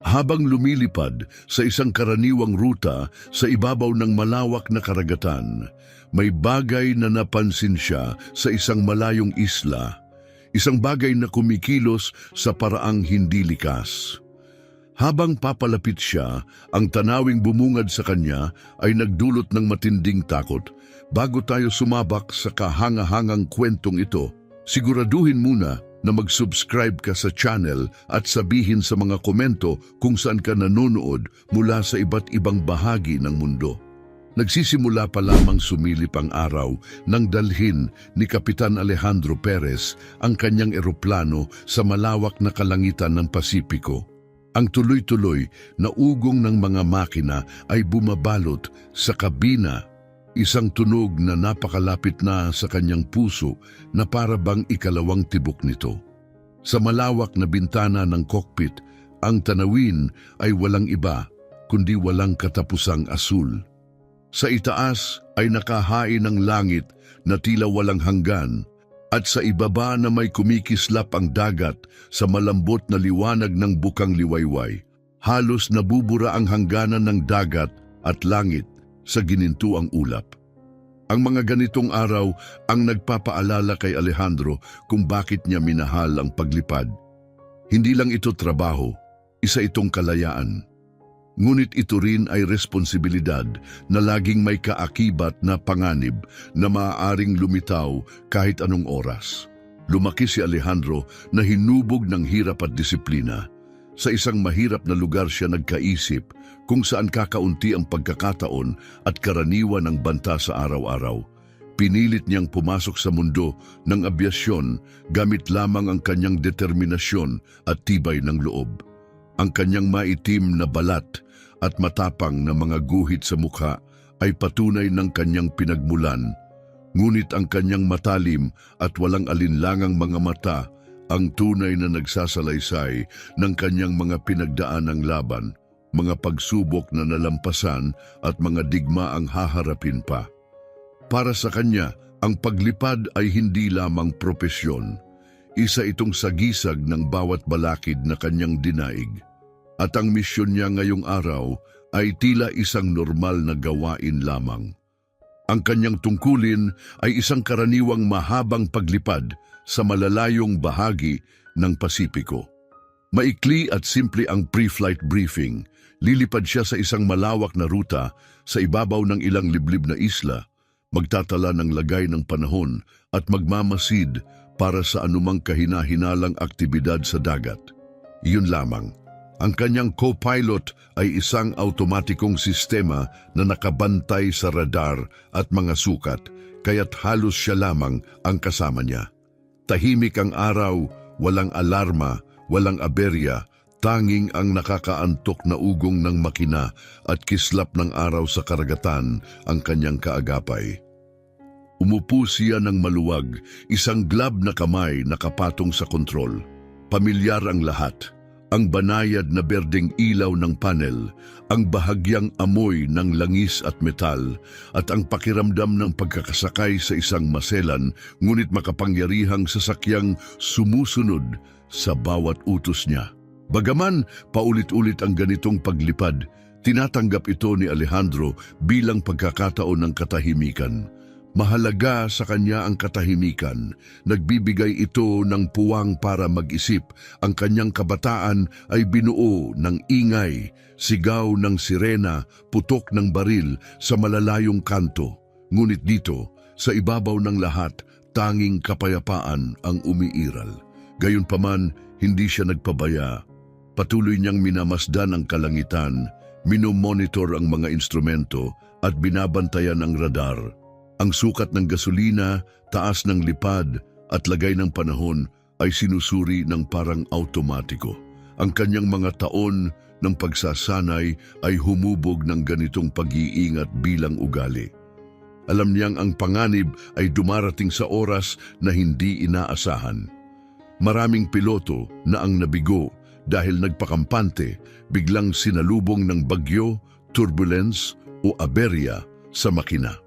Habang lumilipad sa isang karaniwang ruta sa ibabaw ng malawak na karagatan, may bagay na napansin siya sa isang malayong isla, isang bagay na kumikilos sa paraang hindi likas. Habang papalapit siya, ang tanawing bumungad sa kanya ay nagdulot ng matinding takot. Bago tayo sumabak sa kahanga-hangang kwentong ito, siguraduhin muna na mag-subscribe ka sa channel at sabihin sa mga komento kung saan ka nanonood mula sa iba't ibang bahagi ng mundo. Nagsisimula pa lamang sumilip ang araw nang dalhin ni Kapitan Alejandro Perez ang kanyang eroplano sa malawak na kalangitan ng Pasipiko. Ang tuloy-tuloy na ugong ng mga makina ay bumabalot sa kabina, isang tunog na napakalapit na sa kanyang puso na para bang ikalawang tibok nito. Sa malawak na bintana ng cockpit, ang tanawin ay walang iba kundi walang katapusang asul. Sa itaas ay nakahain ng langit na tila walang hanggan, at sa ibaba na may kumikislap ang dagat sa malambot na liwanag ng bukang liwayway. Halos nabubura ang hangganan ng dagat at langit sa ginintuang ulap. Ang mga ganitong araw ang nagpapaalala kay Alejandro kung bakit niya minahal ang paglipad. Hindi lang ito trabaho, isa itong kalayaan. Ngunit ito rin ay responsibilidad na laging may kaakibat na panganib na maaaring lumitaw kahit anong oras. Lumaki si Alejandro na hinubog ng hirap at disiplina. Sa isang mahirap na lugar siya nagkaisip kung saan kakaunti ang pagkakataon at karaniwan ng banta sa araw-araw. Pinilit niyang pumasok sa mundo ng abyasyon gamit lamang ang kanyang determinasyon at tibay ng loob. Ang kanyang maitim na balat at matapang na mga guhit sa mukha ay patunay ng kanyang pinagmulan. Ngunit ang kanyang matalim at walang alinlangang mga mata ang tunay na nagsasalaysay ng kanyang mga pinagdaanang laban, mga pagsubok na nalampasan at mga digmaang haharapin pa. Para sa kanya, ang paglipad ay hindi lamang propesyon. Isa itong sagisag ng bawat balakid na kanyang dinaig. At ang misyon niya ngayong araw ay tila isang normal na gawain lamang. Ang kanyang tungkulin ay isang karaniwang mahabang paglipad sa malalayong bahagi ng Pasipiko. Maikli at simple ang pre-flight briefing. Lilipad siya sa isang malawak na ruta sa ibabaw ng ilang liblib na isla, magtatala ng lagay ng panahon at magmamasid para sa anumang kahina-hinalang aktibidad sa dagat. Iyon lamang. Ang kanyang co-pilot ay isang automatikong sistema na nakabantay sa radar at mga sukat, kaya't halos siya lamang ang kasama niya. Tahimik ang araw, walang alarma, walang aberya, tanging ang nakakaantok na ugong ng makina at kislap ng araw sa karagatan ang kanyang kaagapay. Umupo siya ng maluwag, isang glove na kamay nakapatong sa kontrol. Pamilyar ang lahat. Ang banayad na berdeng ilaw ng panel, ang bahagyang amoy ng langis at metal, at ang pakiramdam ng pagkakasakay sa isang maselan ngunit makapangyarihang sasakyang sumusunod sa bawat utos niya. Bagaman paulit-ulit ang ganitong paglipad, tinatanggap ito ni Alejandro bilang pagkakataon ng katahimikan. Mahalaga sa kanya ang katahimikan. Nagbibigay ito ng puwang para mag-isip. Ang kanyang kabataan ay binuo ng ingay, sigaw ng sirena, putok ng baril sa malalayong kanto. Ngunit dito, sa ibabaw ng lahat, tanging kapayapaan ang umiiral. Gayunpaman, hindi siya nagpabaya. Patuloy niyang minamasdan ang kalangitan, minomonitor ang mga instrumento at binabantayan ang radar. Ang sukat ng gasolina, taas ng lipad at lagay ng panahon ay sinusuri ng parang automatiko. Ang kanyang mga taon ng pagsasanay ay humubog ng ganitong pag-iingat bilang ugali. Alam niyang ang panganib ay dumarating sa oras na hindi inaasahan. Maraming piloto na ang nabigo dahil nagpakampante, biglang sinalubong ng bagyo, turbulence o aberya sa makina.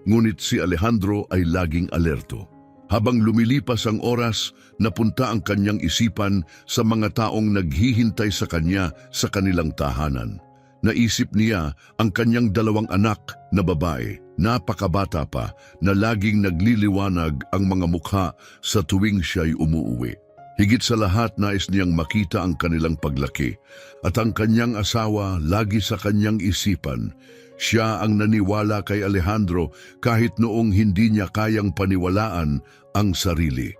Ngunit si Alejandro ay laging alerto. Habang lumilipas ang oras, napunta ang kanyang isipan sa mga taong naghihintay sa kanya sa kanilang tahanan. Naisip niya ang kanyang 2 anak na babae, napakabata pa, na laging nagliliwanag ang mga mukha sa tuwing siya'y umuuwi. Higit sa lahat, nais niyang makita ang kanilang paglaki at ang kanyang asawa lagi sa kanyang isipan. Siya ang naniwala kay Alejandro kahit noong hindi niya kayang paniwalaan ang sarili.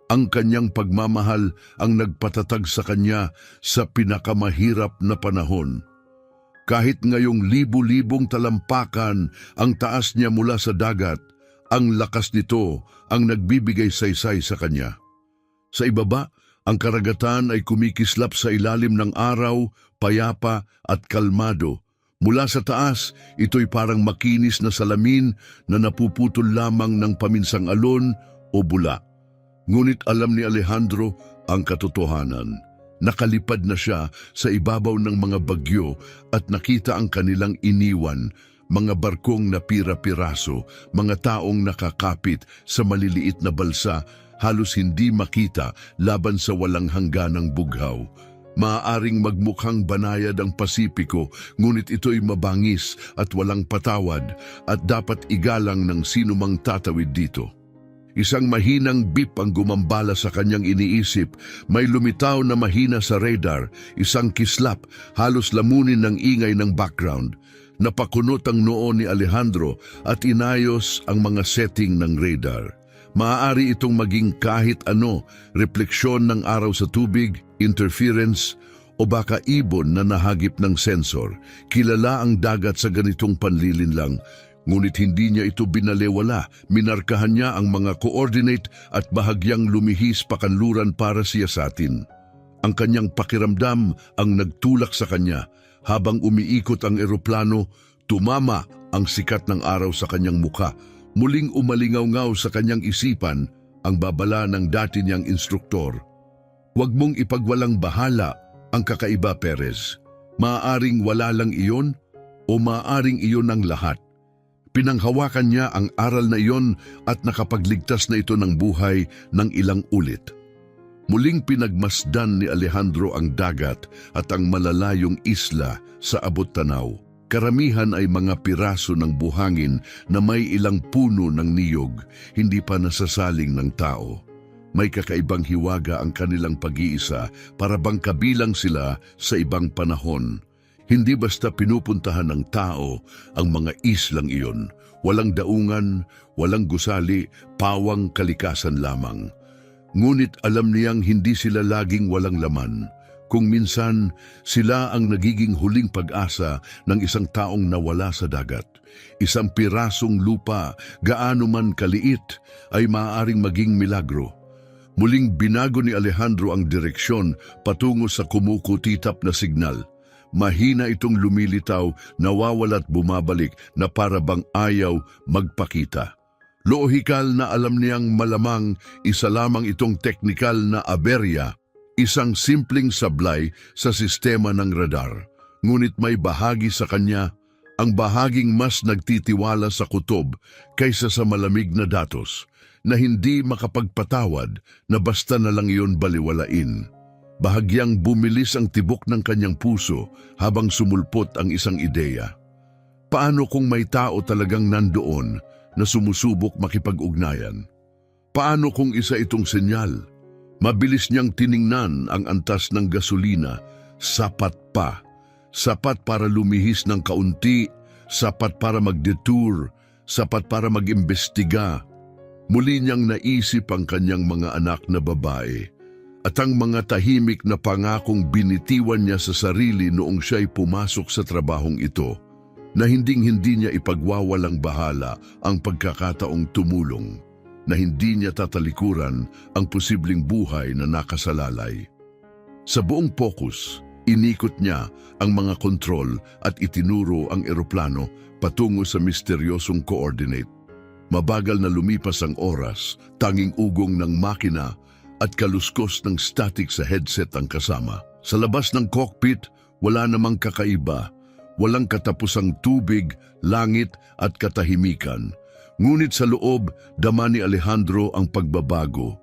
Ang kanyang pagmamahal ang nagpatatag sa kanya sa pinakamahirap na panahon. Kahit ngayong libu-libong talampakan ang taas niya mula sa dagat, ang lakas nito ang nagbibigay saysay sa kanya. Sa ibaba, ang karagatan ay kumikislap sa ilalim ng araw, payapa at kalmado. Mula sa taas, ito'y parang makinis na salamin na napuputol lamang ng paminsang alon o bula. Ngunit alam ni Alejandro ang katotohanan. Nakalipad na siya sa ibabaw ng mga bagyo at nakita ang kanilang iniwan, mga barkong na pira-piraso, mga taong nakakapit sa maliliit na balsa, halos hindi makita laban sa walang hangganang bughaw. Maaaring magmukhang banayad ang Pasipiko, ngunit ito'y mabangis at walang patawad at dapat igalang ng sinumang tatawid dito. Isang mahinang beep ang gumambala sa kanyang iniisip. May lumitaw na mahina sa radar, isang kislap, halos lamunin ng ingay ng background. Napakunot ang noo ni Alejandro at inayos ang mga setting ng radar. Maaari itong maging kahit ano, refleksyon ng araw sa tubig, interference, o baka ibon na nahagip ng sensor. Kilala ang dagat sa ganitong panlilinlang, ngunit hindi niya ito binalewala. Minarkahan niya ang mga coordinate at bahagyang lumihis pakanluran para siyasatin. Ang kanyang pakiramdam ang nagtulak sa kanya. Habang umiikot ang eroplano, tumama ang sikat ng araw sa kanyang mukha. Muling umalingaw-ngaw sa kanyang isipan ang babala ng dati niyang instruktor. Huwag mong ipagwalang bahala ang kakaiba, Perez. Maaaring wala lang iyon o maaaring iyon ang lahat. Pinanghawakan niya ang aral na iyon at nakapagligtas na ito ng buhay ng ilang ulit. Muling pinagmasdan ni Alejandro ang dagat at ang malalayong isla sa abot tanaw. Karamihan ay mga piraso ng buhangin na may ilang puno ng niyog, hindi pa nasasaling ng tao. May kakaibang hiwaga ang kanilang pag-iisa para bang kabilang sila sa ibang panahon. Hindi basta pinupuntahan ng tao ang mga islang iyon. Walang daungan, walang gusali, pawang kalikasan lamang. Ngunit alam niyang hindi sila laging walang laman. Kung minsan, sila ang nagiging huling pag-asa ng isang taong nawala sa dagat. Isang pirasong lupa, gaano man kaliit, ay maaaring maging milagro. Muling binago ni Alejandro ang direksyon patungo sa kumukutitap na signal. Mahina itong lumilitaw, nawawala at bumabalik na para bang ayaw magpakita. Lohikal na alam niyang malamang isa lamang itong teknikal na aberya, isang simpleng sablay sa sistema ng radar. Ngunit may bahagi sa kanya, ang bahaging mas nagtitiwala sa kutob kaysa sa malamig na datos, na hindi makapagpatawad na basta na lang iyon baliwalain. Bahagyang bumilis ang tibok ng kanyang puso habang sumulpot ang isang ideya. Paano kung may tao talagang nandoon na sumusubok makipag-ugnayan? Paano kung isa itong senyal? Mabilis niyang tiningnan ang antas ng gasolina. Sapat pa. Sapat para lumihis ng kaunti, sapat para mag-detour, sapat para mag-imbestiga. Muli niyang naisip ang kanyang mga anak na babae at ang mga tahimik na pangakong binitiwan niya sa sarili noong siya'y pumasok sa trabahong ito, na hinding-hindi niya ipagwawalang bahala ang pagkakataong tumulong, na hindi niya tatalikuran ang posibleng buhay na nakasalalay. Sa buong focus, inikot niya ang mga kontrol at itinuro ang eroplano patungo sa misteryosong coordinate. Mabagal na lumipas ang oras, tanging ugong ng makina at kaluskos ng static sa headset ang kasama. Sa labas ng cockpit, wala namang kakaiba. Walang katapusang tubig, langit at katahimikan. Ngunit sa loob, dama ni Alejandro ang pagbabago.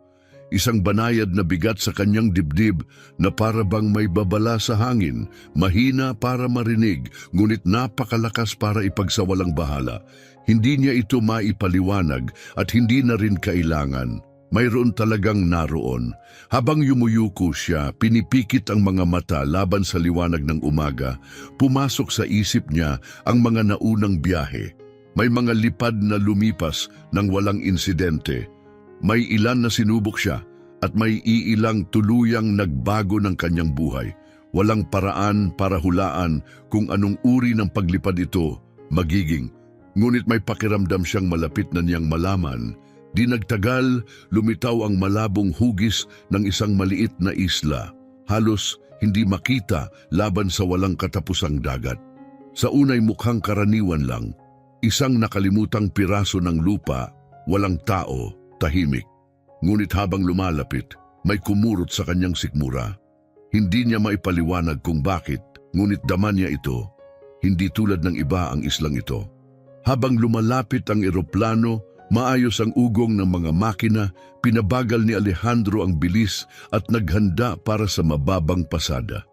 Isang banayad na bigat sa kanyang dibdib na para bang may babala sa hangin, mahina para marinig, ngunit napakalakas para ipagsawalang bahala. Hindi niya ito maipaliwanag at hindi na rin kailangan. Mayroon talagang naroon. Habang yumuyuko siya, pinipikit ang mga mata laban sa liwanag ng umaga. Pumasok sa isip niya ang mga naunang biyahe. May mga lipad na lumipas ng walang insidente. May ilan na sinubok siya at may iilang tuluyang nagbago ng kanyang buhay. Walang paraan para hulaan kung anong uri ng paglipad ito magiging. Ngunit may pakiramdam siyang malapit na niyang malaman. Di nagtagal, lumitaw ang malabong hugis ng isang maliit na isla. Halos hindi makita laban sa walang katapusang dagat. Sa unay mukhang karaniwan lang, isang nakalimutang piraso ng lupa, walang tao, tahimik. Ngunit habang lumalapit, may kumurot sa kanyang sikmura. Hindi niya maipaliwanag kung bakit, ngunit dama niya ito. Hindi tulad ng iba ang islang ito. Habang lumalapit ang eroplano, maayos ang ugong ng mga makina, pinabagal ni Alejandro ang bilis at naghanda para sa mababang pasada.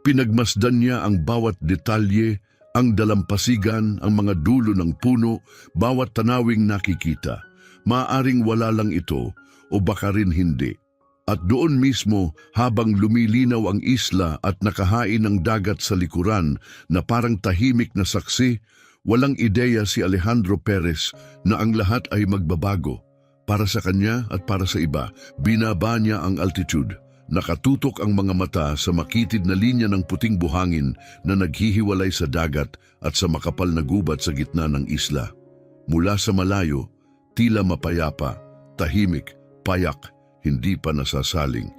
Pinagmasdan niya ang bawat detalye, ang dalampasigan, ang mga dulo ng puno, bawat tanawing nakikita. Maaring wala lang ito o baka rin hindi. At doon mismo, habang lumilinaw ang isla at nakahain ng dagat sa likuran na parang tahimik na saksi, walang ideya si Alejandro Perez na ang lahat ay magbabago. Para sa kanya at para sa iba, binaba niya ang altitude. Nakatutok ang mga mata sa makitid na linya ng puting buhangin na naghihiwalay sa dagat at sa makapal na gubat sa gitna ng isla. Mula sa malayo, tila mapayapa, tahimik, payak, hindi pa nasasaling.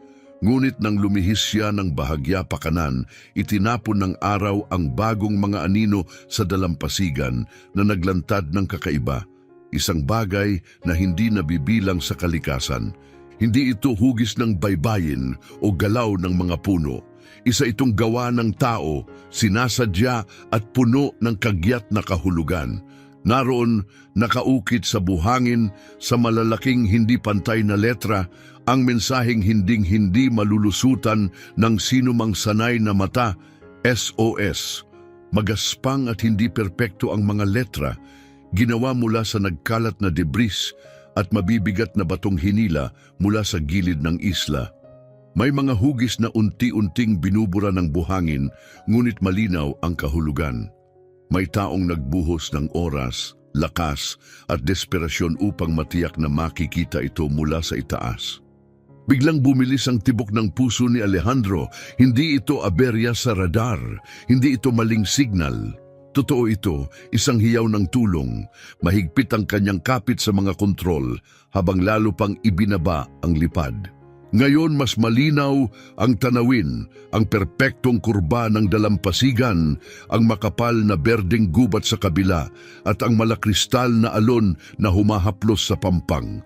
Ngunit nang lumihis siya ng bahagya pa kanan, itinapon ng araw ang bagong mga anino sa dalampasigan na naglantad ng kakaiba. Isang bagay na hindi nabibilang sa kalikasan. Hindi ito hugis ng baybayin o galaw ng mga puno. Isa itong gawa ng tao, sinasadya at puno ng kagyat na kahulugan. Naroon, nakaukit sa buhangin, sa malalaking hindi pantay na letra, ang mensaheng hinding-hindi malulusutan ng sinumang sanay na mata, SOS. Magaspang at hindi perpekto ang mga letra, ginawa mula sa nagkalat na debris at mabibigat na batong hinila mula sa gilid ng isla. May mga hugis na unti-unting binubura ng buhangin, ngunit malinaw ang kahulugan. May taong nagbuhos ng oras, lakas at desperasyon upang matiyak na makikita ito mula sa itaas. Biglang bumilis ang tibok ng puso ni Alejandro. Hindi ito aberya sa radar, hindi ito maling signal. Totoo ito, isang hiyaw ng tulong. Mahigpit ang kanyang kapit sa mga kontrol habang lalo pang ibinaba ang lipad. Ngayon mas malinaw ang tanawin, ang perpektong kurba ng dalampasigan, ang makapal na berdeng gubat sa kabila at ang malakristal na alon na humahaplos sa pampang.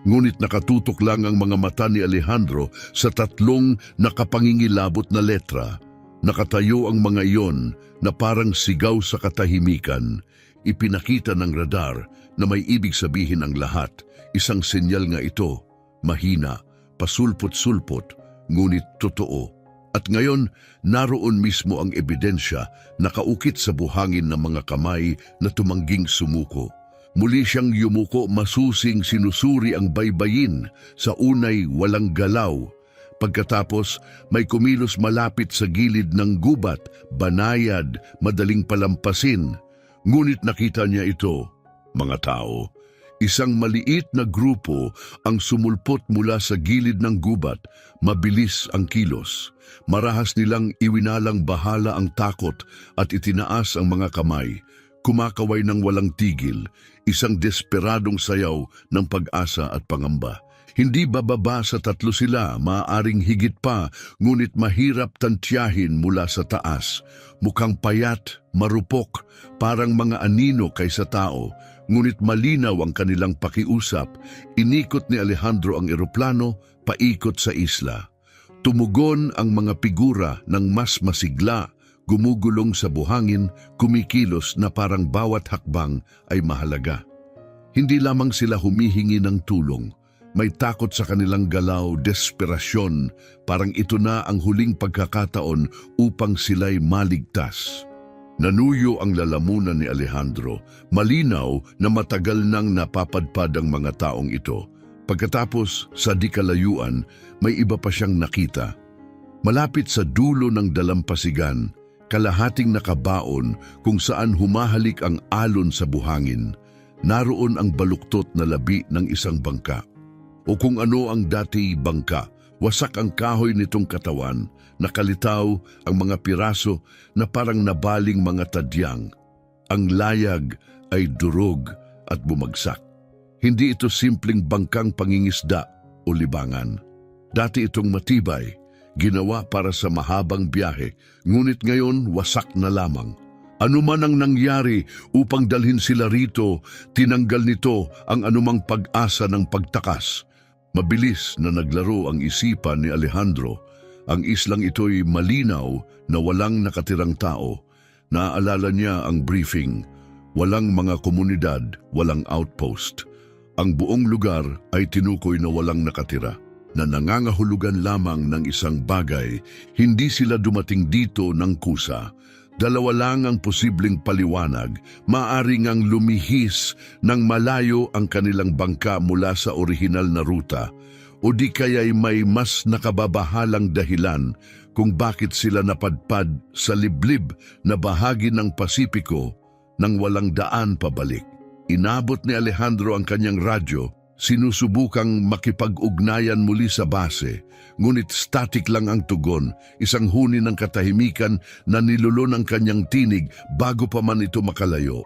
Ngunit nakatutok lang ang mga mata ni Alejandro sa tatlong nakapangingilabot na letra. Nakatayo ang mga iyon na parang sigaw sa katahimikan. Ipinakita ng radar na may ibig sabihin ang lahat. Isang senyal nga ito, mahina, pasulpot-sulpot, ngunit totoo. At ngayon, naroon mismo ang ebidensya, nakaukit sa buhangin ng mga kamay na tumangging sumuko. Muli siyang yumuko, masusing sinusuri ang baybayin, sa unay walang galaw. Pagkatapos, may kumilos malapit sa gilid ng gubat, banayad, madaling palampasin. Ngunit nakita niya ito, mga tao. Isang maliit na grupo ang sumulpot mula sa gilid ng gubat, mabilis ang kilos. Marahas nilang iwinalang bahala ang takot at itinaas ang mga kamay. Kumakaway ng walang tigil, isang desperadong sayaw ng pag-asa at pangamba. Hindi bababa sa tatlo sila, maaaring higit pa, ngunit mahirap tantyahin mula sa taas. Mukhang payat, marupok, parang mga anino kaysa tao, ngunit malinaw ang kanilang pakiusap. Inikot ni Alejandro ang eroplano, paikot sa isla. Tumugon ang mga figura ng mas masigla, gumugulong sa buhangin, kumikilos na parang bawat hakbang ay mahalaga. Hindi lamang sila humihingi ng tulong. May takot sa kanilang galaw, desperasyon, parang ito na ang huling pagkakataon upang sila'y maligtas. Nanuyo ang lalamunan ni Alejandro. Malinaw na matagal nang napapadpad ang mga taong ito. Pagkatapos, sa di kalayuan, may iba pa siyang nakita. Malapit sa dulo ng dalampasigan, kalahating nakabaon kung saan humahalik ang alon sa buhangin. Naroon ang baluktot na labi ng isang bangka. O kung ano ang dati bangka, wasak ang kahoy nitong katawan, nakalitaw ang mga piraso na parang nabaling mga tadyang. Ang layag ay durog at bumagsak. Hindi ito simpleng bangkang pangingisda o libangan. Dati itong matibay, ginawa para sa mahabang biyahe, ngunit ngayon wasak na lamang. Ano man ang nangyari upang dalhin sila rito, tinanggal nito ang anumang pag-asa ng pagtakas. Mabilis na naglaro ang isipan ni Alejandro. Ang islang ito'y malinaw na walang nakatirang tao. Naaalala niya ang briefing. Walang mga komunidad, walang outpost. Ang buong lugar ay tinukoy na walang nakatira, na nangangahulugan lamang ng isang bagay. Hindi sila dumating dito ng kusa. Dalawa lang ang posibleng paliwanag. Maaring ang lumihis ng malayo ang kanilang bangka mula sa orihinal na ruta, o di kaya'y may mas nakababahalang dahilan kung bakit sila napadpad sa liblib na bahagi ng Pasipiko nang walang daan pabalik. Inabot ni Alejandro ang kanyang radyo, sinusubukang makipag-ugnayan muli sa base, ngunit static lang ang tugon, isang huni ng katahimikan na nilulon ang kanyang tinig bago pa man ito makalayo.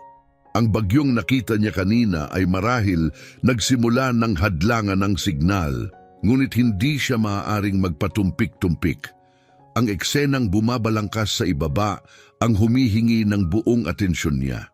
Ang bagyong nakita niya kanina ay marahil nagsimula ng hadlangan ng signal, ngunit hindi siya maaaring magpatumpik-tumpik. Ang eksenang bumabalangkas sa ibaba ang humihingi ng buong atensyon niya.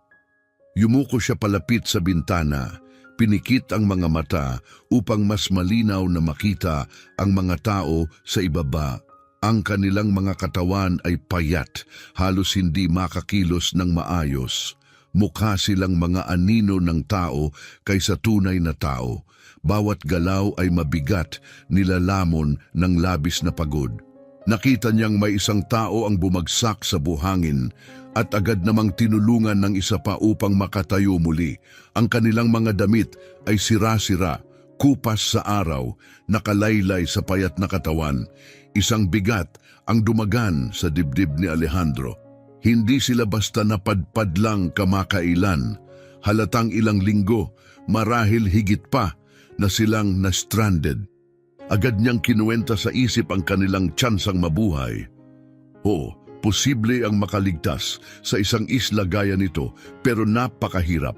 Yumuko siya palapit sa bintana, pinikit ang mga mata upang mas malinaw na makita ang mga tao sa ibaba. Ang kanilang mga katawan ay payat, halos hindi makakilos ng maayos. Mukha silang mga anino ng tao kaysa tunay na tao. Bawat galaw ay mabigat, nilalamon ng labis na pagod. Nakita niyang may isang tao ang bumagsak sa buhangin at agad namang tinulungan ng isa pa upang makatayo muli. Ang kanilang mga damit ay sira-sira, kupas sa araw, nakalaylay sa payat na katawan. Isang bigat ang dumagan sa dibdib ni Alejandro. Hindi sila basta napadpad lang kamakailan. Halatang ilang linggo, marahil higit pa, na silang na-stranded. Agad niyang kinuwenta sa isip ang kanilang tsansang mabuhay. Oo, posible ang makaligtas sa isang isla gaya nito, pero napakahirap.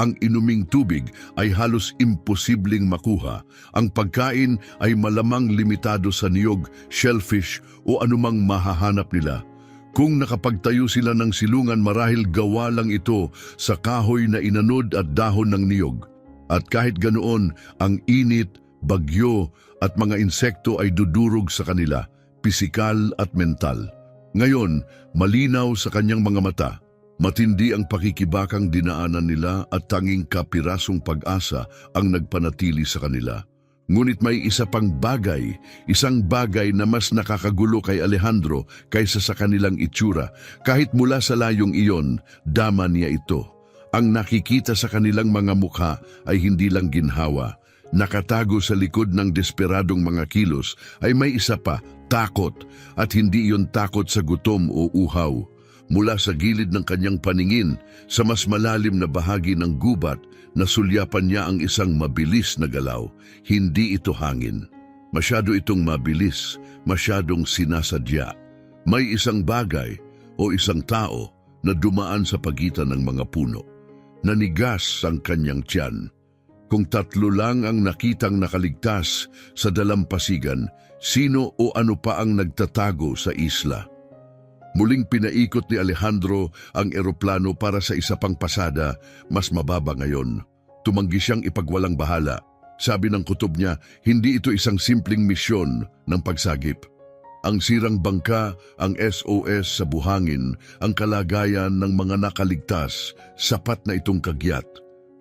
Ang inuming tubig ay halos imposibleng makuha. Ang pagkain ay malamang limitado sa niyog, shellfish o anumang mahahanap nila. Kung nakapagtayo sila ng silungan, marahil gawa lang ito sa kahoy na inanod at dahon ng niyog. At kahit ganoon, ang init, bagyo at mga insekto ay dudurog sa kanila, pisikal at mental. Ngayon, malinaw sa kanyang mga mata, matindi ang pakikibakang dinaanan nila at tanging kapirasong pag-asa ang nagpanatili sa kanila. Ngunit may isa pang bagay, isang bagay na mas nakakagulo kay Alejandro kaysa sa kanilang itsura. Kahit mula sa layong iyon, dama niya ito. Ang nakikita sa kanilang mga mukha ay hindi lang ginhawa. Nakatago sa likod ng desperadong mga kilos ay may isa pa, takot, at hindi iyon takot sa gutom o uhaw. Mula sa gilid ng kanyang paningin, sa mas malalim na bahagi ng gubat, nasulyapan niya ang isang mabilis na galaw. Hindi ito hangin. Masyado itong mabilis, masyadong sinasadya. May isang bagay o isang tao na dumaan sa pagitan ng mga puno. Nanigas ang kanyang tiyan. Kung tatlo lang ang nakitang nakaligtas sa dalampasigan, sino o ano pa ang nagtatago sa isla? Muling pinaikot ni Alejandro ang eroplano para sa isa pang pasada, mas mababa ngayon. Tumanggi siyang ipagwalang bahala. Sabi ng kutob niya, hindi ito isang simpleng misyon ng pagsagip. Ang sirang bangka, ang SOS sa buhangin, ang kalagayan ng mga nakaligtas, sapat na itong kagyat.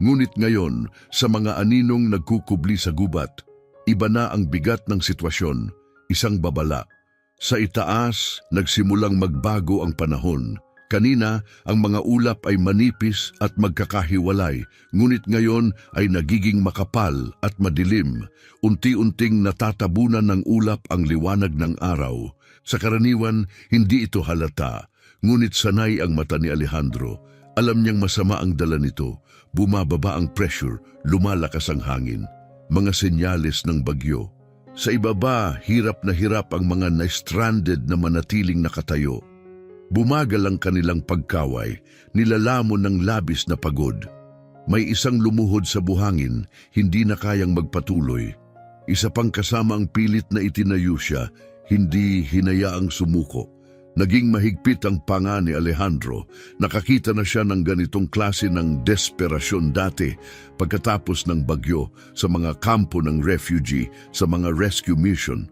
Ngunit ngayon, sa mga aninong nagkukubli sa gubat, iba na ang bigat ng sitwasyon, isang babala. Sa itaas, nagsimulang magbago ang panahon. Kanina, ang mga ulap ay manipis at magkakahiwalay, ngunit ngayon ay nagiging makapal at madilim. Unti-unting natatabunan ng ulap ang liwanag ng araw. Sa karaniwan, hindi ito halata, ngunit sanay ang mata ni Alejandro. Alam niyang masama ang dala nito. Bumababa ang pressure, lumalakas ang hangin. Mga senyales ng bagyo. Sa ibaba, hirap ang mga na-stranded na manatiling nakatayo. Bumagal ang kanilang pagkaway, nilalamon ng labis na pagod. May isang lumuhod sa buhangin, hindi na kayang magpatuloy. Isa pang kasama ang pilit na itinayo siya, hindi hinayaang sumuko. Naging mahigpit ang panga ni Alejandro. Nakakita na siya ng ganitong klase ng desperasyon dati pagkatapos ng bagyo sa mga kampo ng refugee, sa mga rescue mission.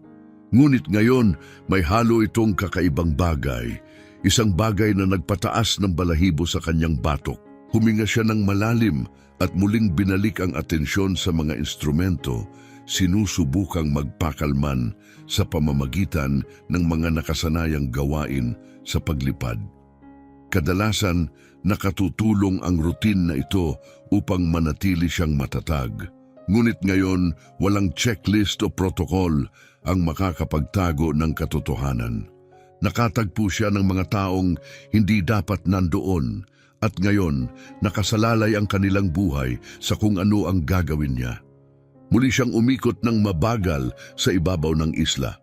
Ngunit ngayon, may halo itong kakaibang bagay. Isang bagay na nagpataas ng balahibo sa kanyang batok. Huminga siya ng malalim at muling binalik ang atensyon sa mga instrumento, sinusubukang magpakalman sa pamamagitan ng mga nakasanayang gawain sa paglipad. Kadalasan, nakatutulong ang routine na ito upang manatili siyang matatag. Ngunit ngayon, walang checklist o protocol ang makakapagtago ng katotohanan. Nakatagpo siya ng mga taong hindi dapat nandoon at ngayon nakasalalay ang kanilang buhay sa kung ano ang gagawin niya. Muli siyang umikot ng mabagal sa ibabaw ng isla.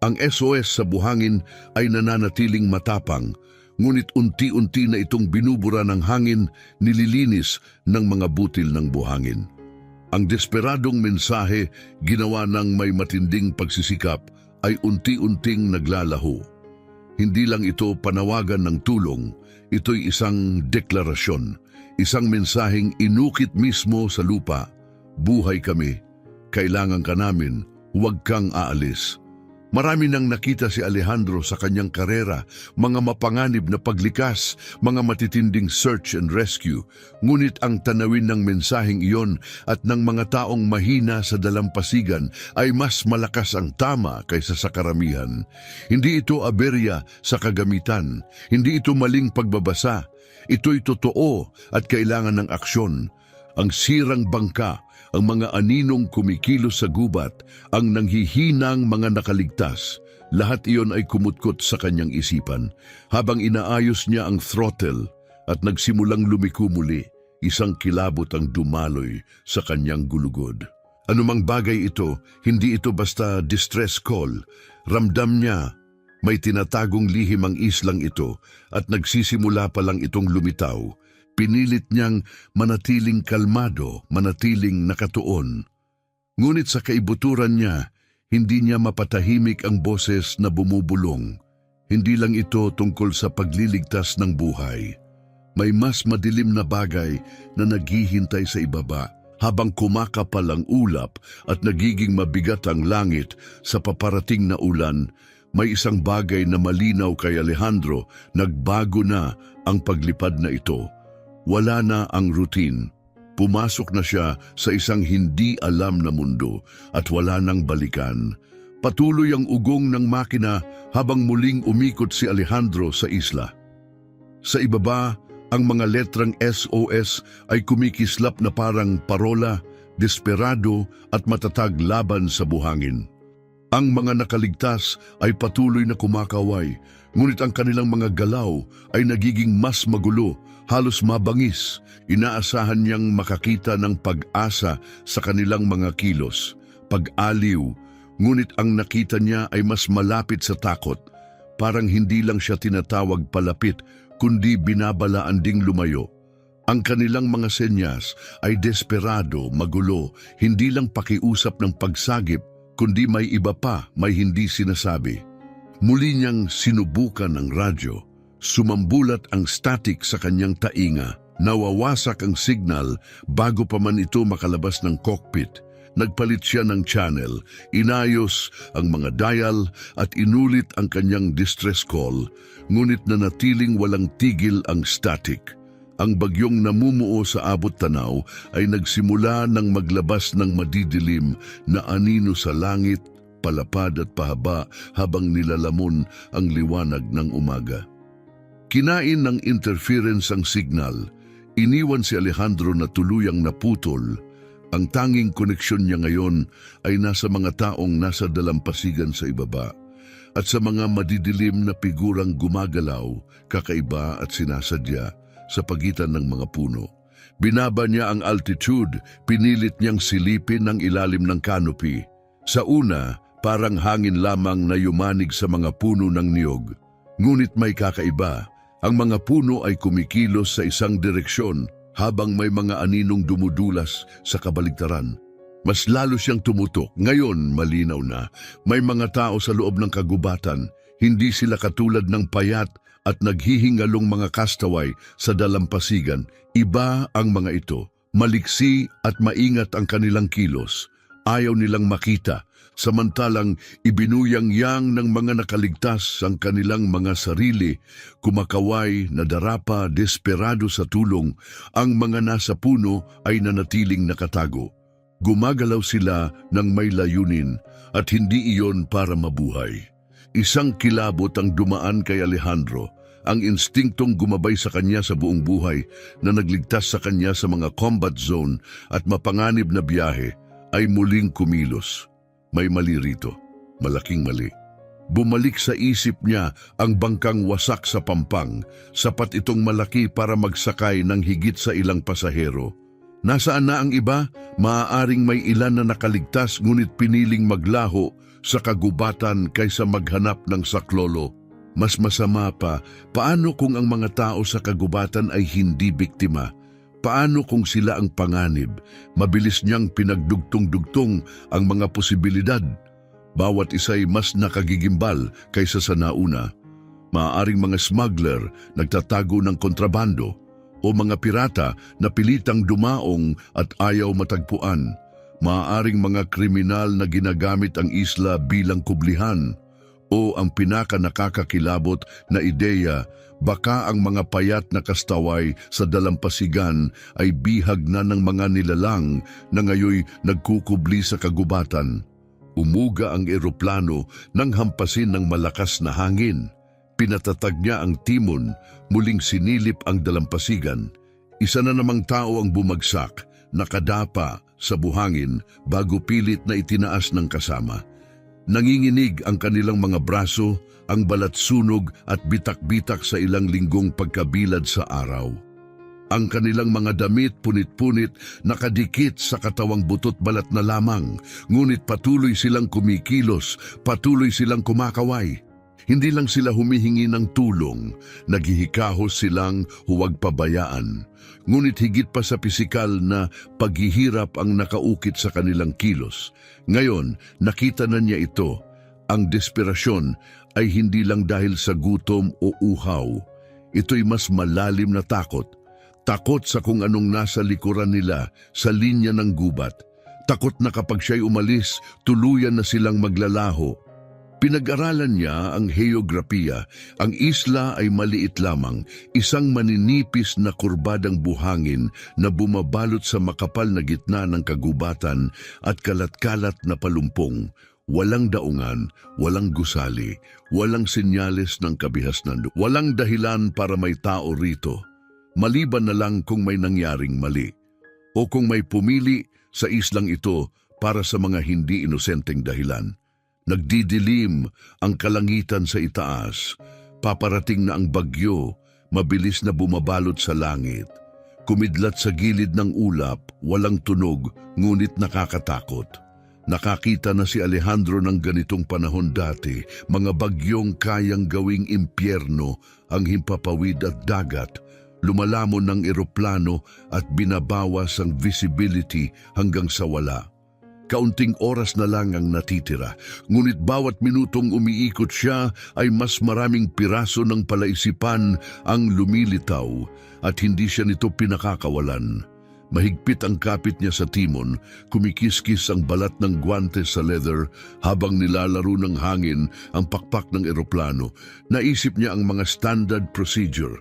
Ang SOS sa buhangin ay nananatiling matapang, ngunit unti-unti na itong binubura ng hangin, nililinis ng mga butil ng buhangin. Ang desperadong mensahe, ginawa ng may matinding pagsisikap, ay unti-unting naglalaho. Hindi lang ito panawagan ng tulong, ito'y isang deklarasyon, isang mensaheng inukit mismo sa lupa. Buhay kami, kailangan ka namin, huwag kang aalis. Marami nang nakita si Alejandro sa kanyang karera, mga mapanganib na paglikas, mga matitinding search and rescue. Ngunit ang tanawin ng mensaheng iyon at ng mga taong mahina sa dalampasigan ay mas malakas ang tama kaysa sa karamihan. Hindi ito aberya sa kagamitan, hindi ito maling pagbabasa. Ito'y totoo at kailangan ng aksyon. Ang sirang bangka, ang mga aninong kumikilos sa gubat, ang nanghihinang mga nakaligtas, lahat iyon ay kumutkot sa kanyang isipan. Habang inaayos niya ang throttle at nagsimulang lumiko muli, isang kilabot ang dumaloy sa kanyang gulugod. Anumang bagay ito, hindi ito basta distress call. Ramdam niya, may tinatagong lihim ang islang ito at nagsisimula pa lang itong lumitaw. Pinilit niyang manatiling kalmado, manatiling nakatuon. Ngunit sa kaibuturan niya, hindi niya mapatahimik ang boses na bumubulong. Hindi lang ito tungkol sa pagliligtas ng buhay. May mas madilim na bagay na naghihintay sa ibaba. Habang kumakapal ang ulap at nagiging mabigat ang langit sa paparating na ulan, may isang bagay na malinaw kay Alejandro, nagbago na ang paglipad na ito. Wala na ang routine. Pumasok na siya sa isang hindi alam na mundo at wala nang balikan. Patuloy ang ugong ng makina habang muling umikot si Alejandro sa isla. Sa ibaba, ang mga letrang SOS ay kumikislap na parang parola, desperado at matatag laban sa buhangin. Ang mga nakaligtas ay patuloy na kumakaway, ngunit ang kanilang mga galaw ay nagiging mas magulo, halos mabangis. Inaasahan niyang makakita ng pag-asa sa kanilang mga kilos, pag-aliw, ngunit ang nakita niya ay mas malapit sa takot. Parang hindi lang siya tinatawag palapit, kundi binabalaan ding lumayo. Ang kanilang mga senyas ay desperado, magulo, hindi lang pakiusap ng pagsagip, kundi may iba pa, may hindi sinasabi. Muli niyang sinubukan ang radyo. Sumambulat ang static sa kanyang tainga. Nawawasak ang signal bago pa man ito makalabas ng cockpit. Nagpalit siya ng channel, inayos ang mga dial at inulit ang kanyang distress call, ngunit nanatiling walang tigil ang static. Ang bagyong namumuo sa abot tanaw ay nagsimula ng maglabas ng madidilim na anino sa langit, palapad at pahaba habang nilalamon ang liwanag ng umaga. Kinain ng interference ang signal, iniwan si Alejandro na tuluyang naputol. Ang tanging koneksyon niya ngayon ay nasa mga taong nasa dalampasigan sa ibaba at sa mga madidilim na figurang gumagalaw, kakaiba at sinasadya sa pagitan ng mga puno. Binaba niya ang altitude, pinilit niyang silipin ang ilalim ng canopy. Sa una, parang hangin lamang na yumanig sa mga puno ng niyog. Ngunit may kakaiba, ang mga puno ay kumikilos sa isang direksyon habang may mga aninong dumudulas sa kabaligtaran. Mas lalo siyang tumutok. Ngayon, malinaw na, may mga tao sa loob ng kagubatan. Hindi sila katulad ng payat at naghihingalong mga kastaway sa dalampasigan. Iba ang mga ito. Maliksi at maingat ang kanilang kilos. Ayaw nilang makita. Samantalang ibinuyang-yang ng mga nakaligtas ang kanilang mga sarili, kumakaway, nadarapa, desperado sa tulong. Ang mga nasa puno ay nanatiling nakatago. Gumagalaw sila ng may layunin at hindi iyon para mabuhay. Isang kilabot ang dumaan kay Alejandro, ang instinktong gumabay sa kanya sa buong buhay na nagligtas sa kanya sa mga combat zone at mapanganib na biyahe ay muling kumilos. May mali rito, malaking mali. Bumalik sa isip niya ang bangkang wasak sa pampang, sapat itong malaki para magsakay ng higit sa ilang pasahero. Nasaan na ang iba? Maaaring may ilan na nakaligtas ngunit piniling maglaho sa kagubatan kaysa maghanap ng saklolo. Mas masama pa, paano kung ang mga tao sa kagubatan ay hindi biktima? Paano kung sila ang panganib? Mabilis niyang pinagdugtong-dugtong ang mga posibilidad. Bawat isa'y mas nakagigimbal kaysa sa nauna. Maaaring mga smuggler nagtatago ng kontrabando o mga pirata na pilitang dumaong at ayaw matagpuan. Maaaring mga kriminal na ginagamit ang isla bilang kublihan o ang pinaka nakakakilabot na ideya, baka ang mga payat na kastaway sa dalampasigan ay bihag na ng mga nilalang na ngayoy nagkukubli sa kagubatan. Umuga ang eroplano nang hampasin ng malakas na hangin. Pinatatag niya ang timon, muling sinilip ang dalampasigan. Isa na namang tao ang bumagsak, nakadapa sa buhangin bago pilit na itinaas ng kasama. Nanginginig ang kanilang mga braso, ang balat sunog at bitak-bitak sa ilang linggong pagkabilad sa araw. Ang kanilang mga damit punit-punit nakadikit sa katawang butot balat na lamang, ngunit patuloy silang kumikilos, patuloy silang kumakaway. Hindi lang sila humihingi ng tulong, naghihikahos silang huwag pabayaan. Ngunit higit pa sa pisikal na paghihirap ang nakaukit sa kanilang kilos. Ngayon, nakita na niya ito. Ang desperasyon ay hindi lang dahil sa gutom o uhaw. Ito'y mas malalim na takot. Takot sa kung anong nasa likuran nila sa linya ng gubat. Takot na kapag siya'y umalis, tuluyan na silang maglalaho. Pinag-aralan niya ang heograpiya. Ang isla ay maliit lamang, isang maninipis na kurbadang buhangin na bumabalot sa makapal na gitna ng kagubatan at kalat-kalat na palumpong. Walang daungan, walang gusali, walang senyales ng kabihasnan, walang dahilan para may tao rito. Maliban na lang kung may nangyaring mali o kung may pumili sa islang ito para sa mga hindi inosenteng dahilan. Nagdidilim ang kalangitan sa itaas. Paparating na ang bagyo, mabilis na bumabalot sa langit. Kumidlat sa gilid ng ulap, walang tunog, ngunit nakakatakot. Nakakita na si Alejandro ng ganitong panahon dati, mga bagyong kayang gawing impyerno ang himpapawid at dagat. Lumalamon ng eroplano at binabawas ang visibility hanggang sa wala. Kaunting oras na lang ang natitira, ngunit bawat minutong umiikot siya ay mas maraming piraso ng palaisipan ang lumilitaw at hindi siya nito pinakakawalan. Mahigpit ang kapit niya sa timon, kumikiskis ang balat ng guwantes sa leather habang nilalaro ng hangin ang pakpak ng eroplano. Naisip niya ang mga standard procedure.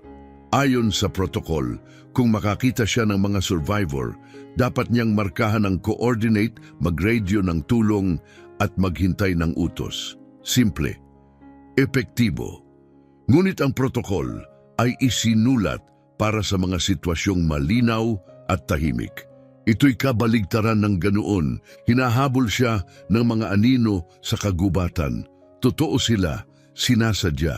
Ayon sa protocol, kung makakita siya ng mga survivor, dapat niyang markahan ang coordinate, mag-radio ng tulong at maghintay ng utos. Simple, epektibo. Ngunit ang protocol ay isinulat para sa mga sitwasyong malinaw at tahimik. Ito'y kabaligtaran ng ganoon. Hinahabol siya ng mga anino sa kagubatan. Totoo sila, sinasadya.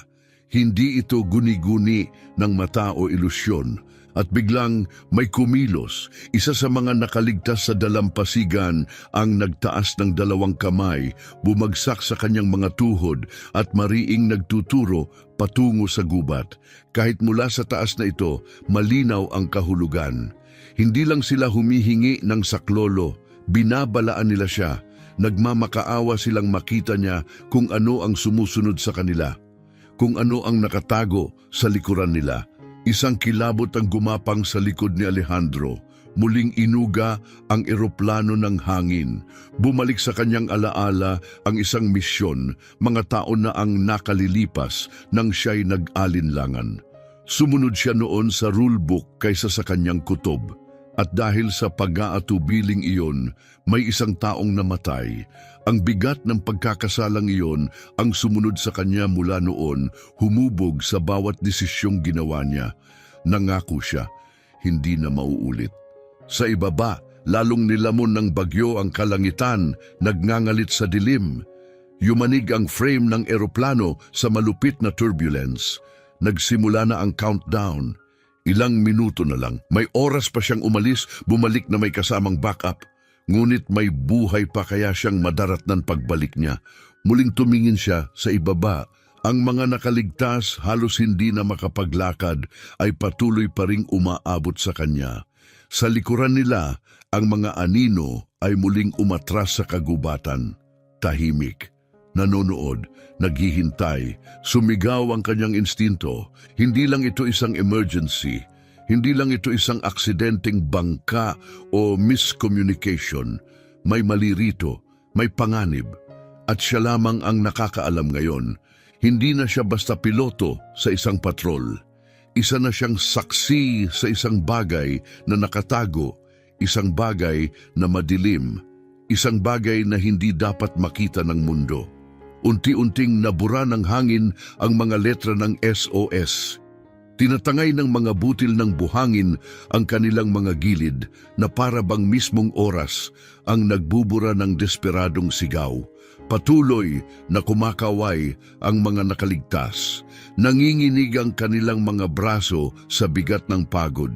Hindi ito guni-guni ng mata o ilusyon. At biglang may kumilos, isa sa mga nakaligtas sa dalampasigan ang nagtaas ng 2 kamay, bumagsak sa kanyang mga tuhod at mariing nagtuturo patungo sa gubat. Kahit mula sa taas na ito, malinaw ang kahulugan. Hindi lang sila humihingi ng saklolo, binabalaan nila siya. Nagmamakaawa silang makita niya kung ano ang sumusunod sa kanila, kung ano ang nakatago sa likuran nila. Isang kilabot ang gumapang sa likod ni Alejandro. Muling inuga ang eroplano ng hangin. Bumalik sa kanyang alaala ang isang misyon, mga taon na ang nakalilipas nang siya'y nag-alinlangan. Sumunod siya noon sa rulebook kaysa sa kanyang kutob. At dahil sa pag-aatubiling iyon, may isang taong namatay. Ang bigat ng pagkakasalang iyon ang sumunod sa kanya mula noon, humubog sa bawat desisyong ginawa niya. Nangako siya, hindi na mauulit. Sa ibaba, lalong nilamon ng bagyo ang kalangitan, nagngangalit sa dilim. Yumanig ang frame ng eroplano sa malupit na turbulence. Nagsimula na ang countdown. Ilang minuto na lang, may oras pa siyang umalis, bumalik na may kasamang backup. Ngunit may buhay pa kaya siyang madaratnan pagbalik niya. Muling tumingin siya sa ibaba. Ang mga nakaligtas, halos hindi na makapaglakad, ay patuloy pa ring umaabot sa kanya. Sa likuran nila, ang mga anino ay muling umatras sa kagubatan. Tahimik, nanonood, naghihintay, sumigaw ang kanyang instinto. Hindi lang ito isang emergency, hindi lang ito isang aksidenteng bangka o miscommunication. May mali rito, may panganib. At siya lamang ang nakakaalam ngayon. Hindi na siya basta piloto sa isang patrol. Isa na siyang saksi sa isang bagay na nakatago, isang bagay na madilim, isang bagay na hindi dapat makita ng mundo. Unti-unting nabura ng hangin ang mga letra ng SOS. Tinatangay ng mga butil ng buhangin ang kanilang mga gilid na para bang mismong oras ang nagbubura ng desperadong sigaw. Patuloy na kumakaway ang mga nakaligtas. Nanginginig ang kanilang mga braso sa bigat ng pagod.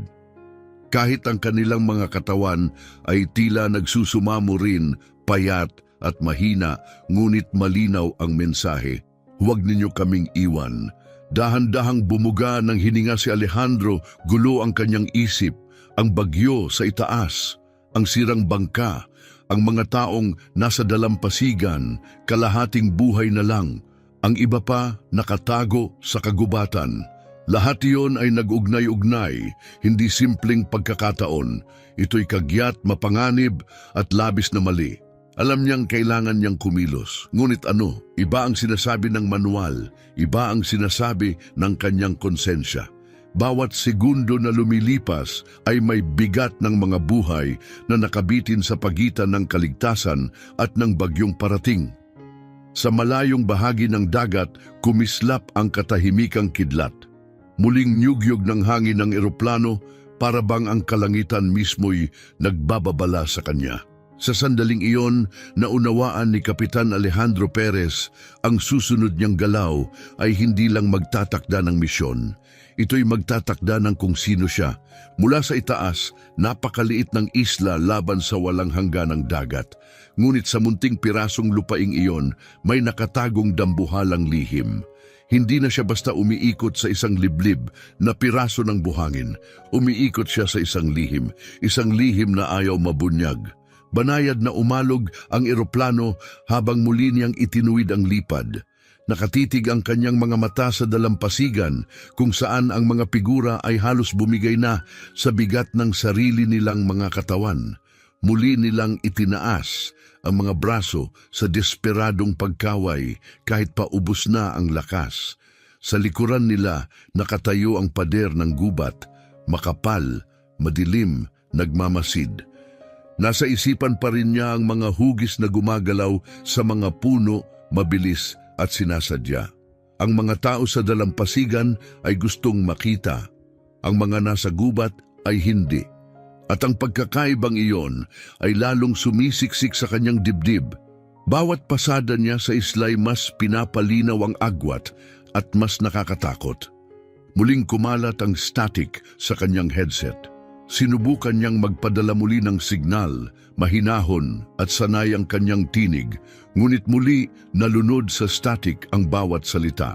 Kahit ang kanilang mga katawan ay tila nagsusumamo rin, payat at mahina, ngunit malinaw ang mensahe. Huwag ninyo kaming iwan. Dahan-dahang bumuga ng hininga si Alejandro, gulo ang kanyang isip, ang bagyo sa itaas, ang sirang bangka, ang mga taong nasa dalampasigan, kalahating buhay na lang, ang iba pa nakatago sa kagubatan. Lahat iyon ay nag-ugnay-ugnay, hindi simpleng pagkakataon. Ito'y kagyat, mapanganib at labis na mali. Alam niyang kailangan niyang kumilos. Ngunit ano, iba ang sinasabi ng manual, iba ang sinasabi ng kanyang konsensya. Bawat segundo na lumilipas ay may bigat ng mga buhay na nakabitin sa pagitan ng kaligtasan at ng bagyong parating. Sa malayong bahagi ng dagat, kumislap ang katahimikang kidlat. Muling nyugyog ng hangin ng eroplano para bang ang kalangitan mismo'y nagbababala sa kanya. Sa sandaling iyon, naunawaan ni Kapitan Alejandro Perez ang susunod niyang galaw ay hindi lang magtatakda ng misyon. Ito'y magtatakda ng kung sino siya. Mula sa itaas, napakaliit ng isla laban sa walang hangganang dagat. Ngunit sa munting pirasong lupaing iyon, may nakatagong dambuhalang lihim. Hindi na siya basta umiikot sa isang liblib na piraso ng buhangin. Umiikot siya sa isang lihim na ayaw mabunyag. Banayad na umalog ang eroplano habang muli niyang itinuwid ang lipad. Nakatitig ang kanyang mga mata sa dalampasigan kung saan ang mga figura ay halos bumigay na sa bigat ng sarili nilang mga katawan. Muli nilang itinaas ang mga braso sa desperadong pagkaway kahit paubos na ang lakas. Sa likuran nila nakatayo ang pader ng gubat, makapal, madilim, nagmamasid. Nasa isipan pa rin niya ang mga hugis na gumagalaw sa mga puno, mabilis at sinasadya. Ang mga tao sa dalampasigan ay gustong makita. Ang mga nasa gubat ay hindi. At ang pagkakaibang iyon ay lalong sumisiksik sa kanyang dibdib. Bawat pasada niya sa islay mas pinapalinaw ang agwat at mas nakakatakot. Muling kumalat ang static sa kanyang headset. Sinubukan niyang magpadala muli ng signal, mahinahon at sanay ang kanyang tinig, ngunit muli nalunod sa static ang bawat salita.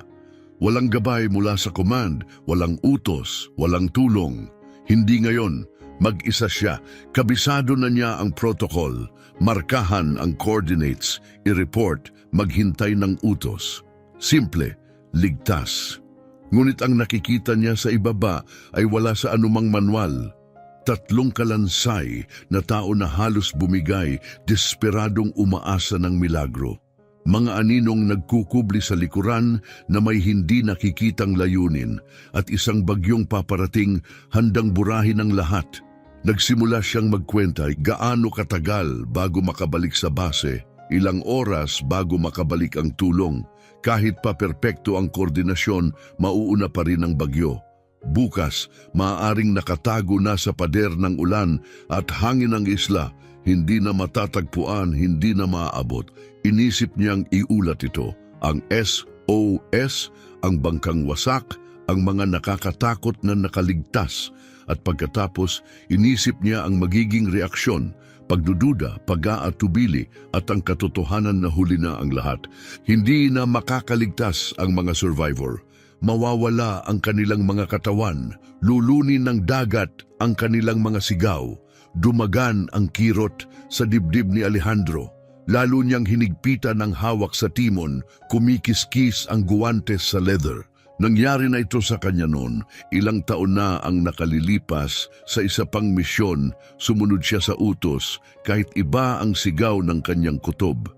Walang gabay mula sa command, walang utos, walang tulong. Hindi ngayon, mag-isa siya, kabisado na niya ang protocol, markahan ang coordinates, i-report, maghintay ng utos. Simple, ligtas. Ngunit ang nakikita niya sa ibaba ay wala sa anumang manual. 3 kalansay na tao na halos bumigay, desperadong umaasa ng milagro. Mga aninong nagkukubli sa likuran na may hindi nakikitang layunin at isang bagyong paparating handang burahin ang lahat. Nagsimula siyang magkwenta gaano katagal bago makabalik sa base, ilang oras bago makabalik ang tulong. Kahit pa perpekto ang koordinasyon, mauuna pa rin ang bagyo. Bukas, maaaring nakatago na sa pader ng ulan at hangin ng isla, hindi na matatagpuan, hindi na maaabot. Inisip niyang iulat ito, ang SOS, ang bangkang wasak, ang mga nakakatakot na nakaligtas. At pagkatapos, inisip niya ang magiging reaksyon, pagdududa, pag-aatubili at ang katotohanan na huli na ang lahat. Hindi na makakaligtas ang mga survivor. Mawawala ang kanilang mga katawan, lulunin ng dagat ang kanilang mga sigaw, dumagan ang kirot sa dibdib ni Alejandro. Lalo niyang hinigpitan ng hawak sa timon, kumikiskis ang guwantes sa leather. Nangyari na ito sa kanya noon, ilang taon na ang nakalilipas sa isa pang misyon, sumunod siya sa utos kahit iba ang sigaw ng kanyang kutob.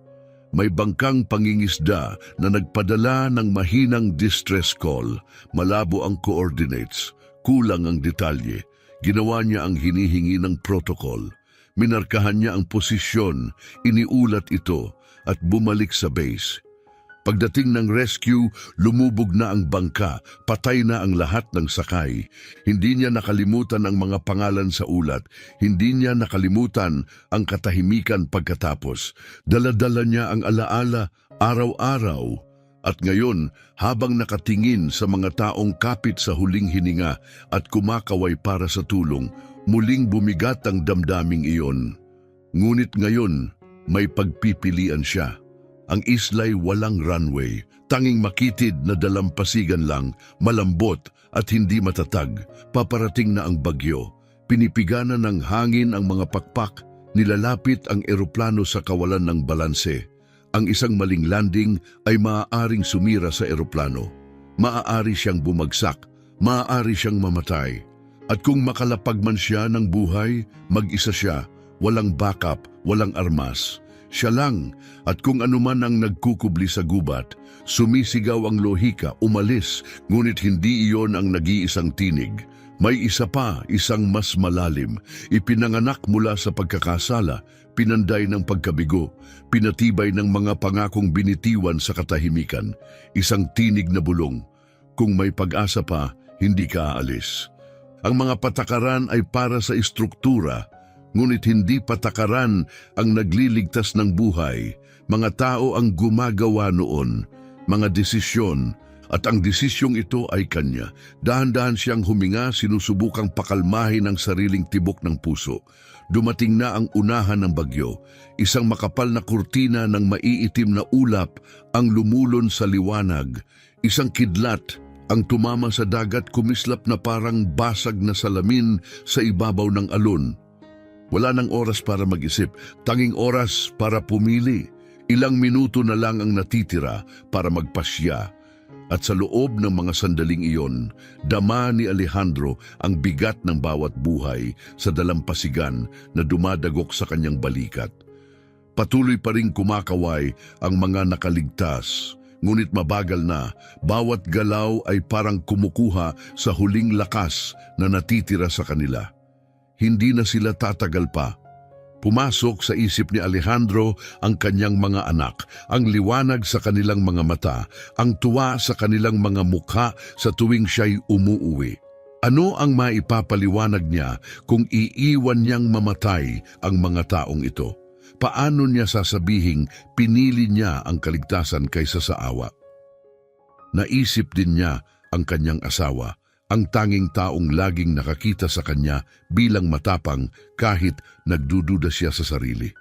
May bangkang pangingisda na nagpadala ng mahinang distress call, malabo ang coordinates, kulang ang detalye. Ginawa niya ang hinihingi ng protocol. Minarkahan niya ang posisyon, iniulat ito at bumalik sa base. Pagdating ng rescue, lumubog na ang bangka, patay na ang lahat ng sakay. Hindi niya nakalimutan ang mga pangalan sa ulat, hindi niya nakalimutan ang katahimikan pagkatapos. Dala-dala niya ang alaala araw-araw. At ngayon, habang nakatingin sa mga taong kapit sa huling hininga at kumakaway para sa tulong, muling bumigat ang damdaming iyon. Ngunit ngayon, may pagpipilian siya. Ang islay walang runway, tanging makitid na dalampasigan lang, malambot at hindi matatag. Paparating na ang bagyo. Pinipigana ng hangin ang mga pakpak, nilalapit ang eroplano sa kawalan ng balanse. Ang isang maling landing ay maaaring sumira sa eroplano. Maaari siyang bumagsak, maaari siyang mamatay. At kung makalapag man siya ng buhay, mag-isa siya, walang backup, walang armas. Siya lang, at kung anuman ang nagkukubli sa gubat, sumisigaw ang lohika, umalis, ngunit hindi iyon ang nag-iisang tinig. May isa pa, isang mas malalim, ipinanganak mula sa pagkakasala, pinanday ng pagkabigo, pinatibay ng mga pangakong binitiwan sa katahimikan, isang tinig na bulong. Kung may pag-asa pa, hindi ka aalis. Ang mga patakaran ay para sa istruktura, ngunit hindi patakaran ang nagliligtas ng buhay. Mga tao ang gumagawa noon, mga desisyon, at ang desisyong ito ay kanya. Dahan-dahan siyang huminga, sinusubukang pakalmahin ang sariling tibok ng puso. Dumating na ang unahan ng bagyo, isang makapal na kurtina ng maiitim na ulap ang lumulon sa liwanag, isang kidlat ang tumama sa dagat, kumislap na parang basag na salamin sa ibabaw ng alon. Wala nang oras para mag-isip, tanging oras para pumili. Ilang minuto na lang ang natitira para magpasya. At sa loob ng mga sandaling iyon, dama ni Alejandro ang bigat ng bawat buhay sa dalampasigan na dumadagok sa kanyang balikat. Patuloy pa ring kumakaway ang mga nakaligtas, ngunit mabagal na. Bawat galaw ay parang kumukuha sa huling lakas na natitira sa kanila. Hindi na sila tatagal pa. Pumasok sa isip ni Alejandro ang kanyang mga anak, ang liwanag sa kanilang mga mata, ang tuwa sa kanilang mga mukha sa tuwing siya'y umuuwi. Ano ang maipapaliwanag niya kung iiwan niyang mamatay ang mga taong ito? Paano niya sasabihing pinili niya ang kaligtasan kaysa sa awa? Naisip din niya ang kanyang asawa, ang tanging taong laging nakakita sa kanya bilang matapang kahit nagdududa siya sa sarili.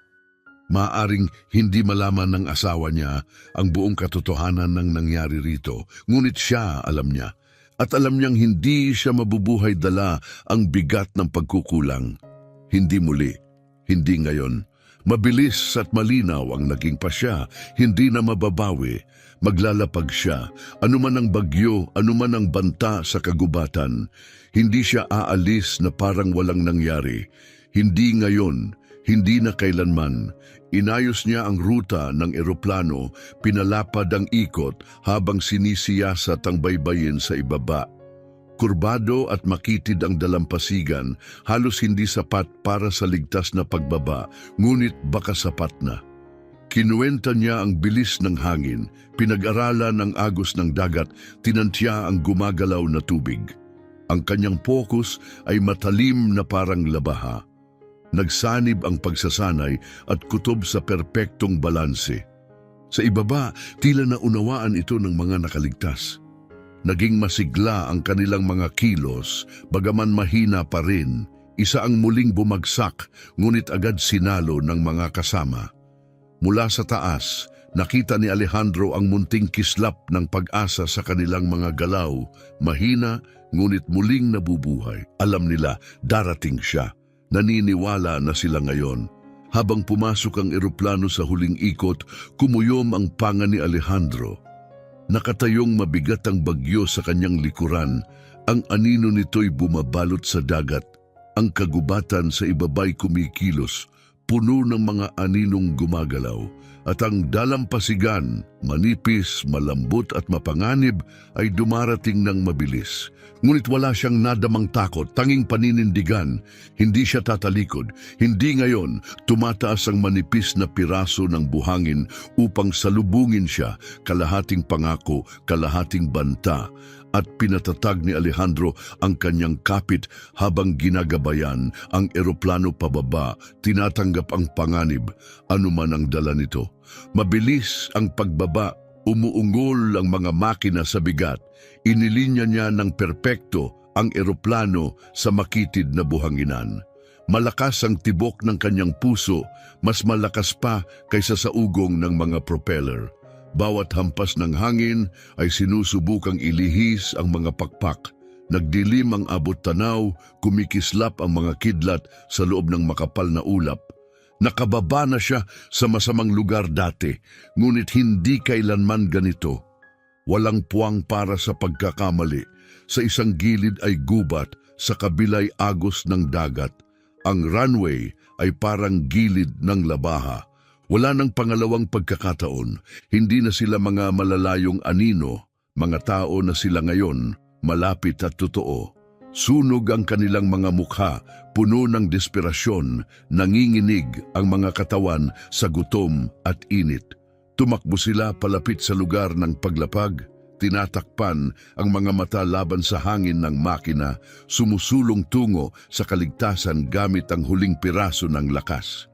Maaring hindi malaman ng asawa niya ang buong katotohanan ng nangyari rito, ngunit siya alam niya. At alam niyang hindi siya mabubuhay dala ang bigat ng pagkukulang. Hindi muli, hindi ngayon. Mabilis at malinaw ang naging pasya, hindi na mababawi. Maglalapag siya, anuman ang bagyo, anuman ang banta sa kagubatan. Hindi siya aalis na parang walang nangyari. Hindi ngayon, hindi na kailanman. Inayos niya ang ruta ng eroplano, pinalapad ang ikot habang sinisiyasat ang baybayin sa ibaba. Kurbado at makitid ang dalampasigan, halos hindi sapat para sa ligtas na pagbaba, ngunit baka sapat na. Kinuwenta niya ang bilis ng hangin, pinag-aralan ang agos ng dagat, tinantya ang gumagalaw na tubig. Ang kanyang focus ay matalim na parang labaha. Nagsanib ang pagsasanay at kutob sa perpektong balanse. Sa ibaba, tila naunawaan ito ng mga nakaligtas. Naging masigla ang kanilang mga kilos, bagaman mahina pa rin. Isa ang muling bumagsak, ngunit agad sinalo ng mga kasama. Mula sa taas, nakita ni Alejandro ang munting kislap ng pag-asa sa kanilang mga galaw. Mahina, ngunit muling nabubuhay. Alam nila, darating siya. Naniniwala na sila ngayon. Habang pumasok ang eroplano sa huling ikot, kumuyom ang panga ni Alejandro. Nakatayong mabigat ang bagyo sa kanyang likuran. Ang anino nito'y bumabalot sa dagat. Ang kagubatan sa ibaba'y kumikilos, puno ng mga aninong gumagalaw. At ang dalampasigan, manipis, malambot at mapanganib, ay dumarating ng mabilis. Ngunit wala siyang nadamang takot, tanging paninindigan. Hindi siya tatalikod. Hindi ngayon, tumataas ang manipis na piraso ng buhangin upang salubungin siya, kalahating pangako, kalahating banta. At pinatatag ni Alejandro ang kanyang kapit habang ginagabayan ang eroplano pababa, tinatanggap ang panganib, anuman ang dala nito. Mabilis ang pagbaba, umuungol ang mga makina sa bigat. Inilinya niya ng perpekto ang eroplano sa makitid na buhanginan. Malakas ang tibok ng kanyang puso, mas malakas pa kaysa sa ugong ng mga propeller. Bawat hampas ng hangin ay sinusubukang ilihis ang mga pakpak. Nagdilim ang abot tanaw, kumikislap ang mga kidlat sa loob ng makapal na ulap. Nakababa na siya sa masamang lugar dati, ngunit hindi kailanman ganito. Walang puwang para sa pagkakamali. Sa isang gilid ay gubat, sa kabilay agos ng dagat. Ang runway ay parang gilid ng labaha. Wala nang pangalawang pagkakataon, hindi na sila mga malalayong anino, mga tao na sila ngayon, malapit at totoo. Sunog ang kanilang mga mukha, puno ng desperasyon, nanginginig ang mga katawan sa gutom at init. Tumakbo sila palapit sa lugar ng paglapag, tinatakpan ang mga mata laban sa hangin ng makina, sumusulong tungo sa kaligtasan gamit ang huling piraso ng lakas.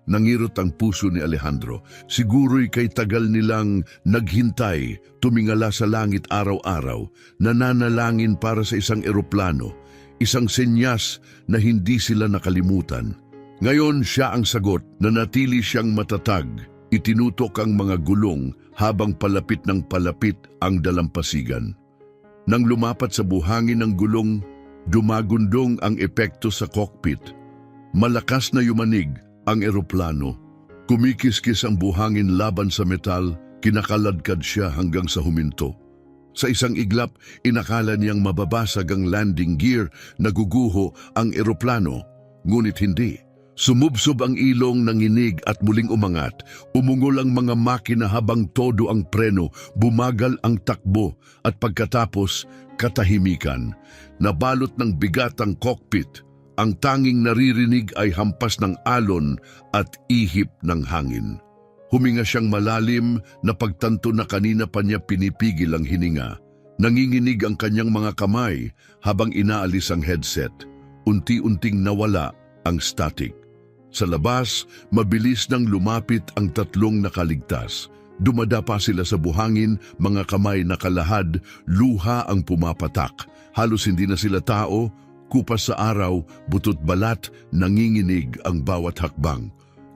Nangirot ang puso ni Alejandro. Siguro'y kay tagal nilang naghintay, tumingala sa langit araw-araw, nananalangin para sa isang eroplano, isang senyas na hindi sila nakalimutan. Ngayon siya ang sagot, nanatili siyang matatag, itinutok ang mga gulong habang palapit ng palapit ang dalampasigan. Nang lumapat sa buhangin ng gulong, dumagundong ang epekto sa cockpit. Malakas na yumanig ang eroplano. Kumikiskis ang buhangin laban sa metal, kinakaladkad siya hanggang sa huminto. Sa isang iglap, inakala niyang mababasag ang landing gear, naguguho ang eroplano. Ngunit hindi. Sumubsob ang ilong, nanginig at muling umangat. Umungol ang mga makina habang todo ang preno, bumagal ang takbo at pagkatapos katahimikan. Nabalot ng bigat ang cockpit. Ang tanging naririnig ay hampas ng alon at ihip ng hangin. Huminga siyang malalim na pagtanto na kanina pa niya pinipigil ang hininga. Nanginginig ang kanyang mga kamay habang inaalis ang headset. Unti-unting nawala ang static. Sa labas, mabilis nang lumapit ang tatlong nakaligtas. Dumadapa sila sa buhangin, mga kamay nakalahad, luha ang pumapatak. Halos hindi na sila tao, kupas sa araw, butot balat, nanginginig ang bawat hakbang.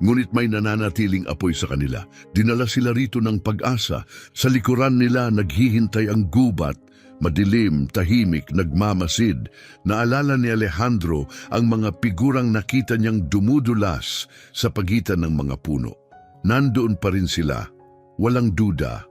Ngunit may nananatiling apoy sa kanila. Dinala sila rito ng pag-asa. Sa likuran nila naghihintay ang gubat. Madilim, tahimik, nagmamasid. Naalala ni Alejandro ang mga figurang nakita niyang dumudulas sa pagitan ng mga puno. Nandoon pa rin sila, walang duda.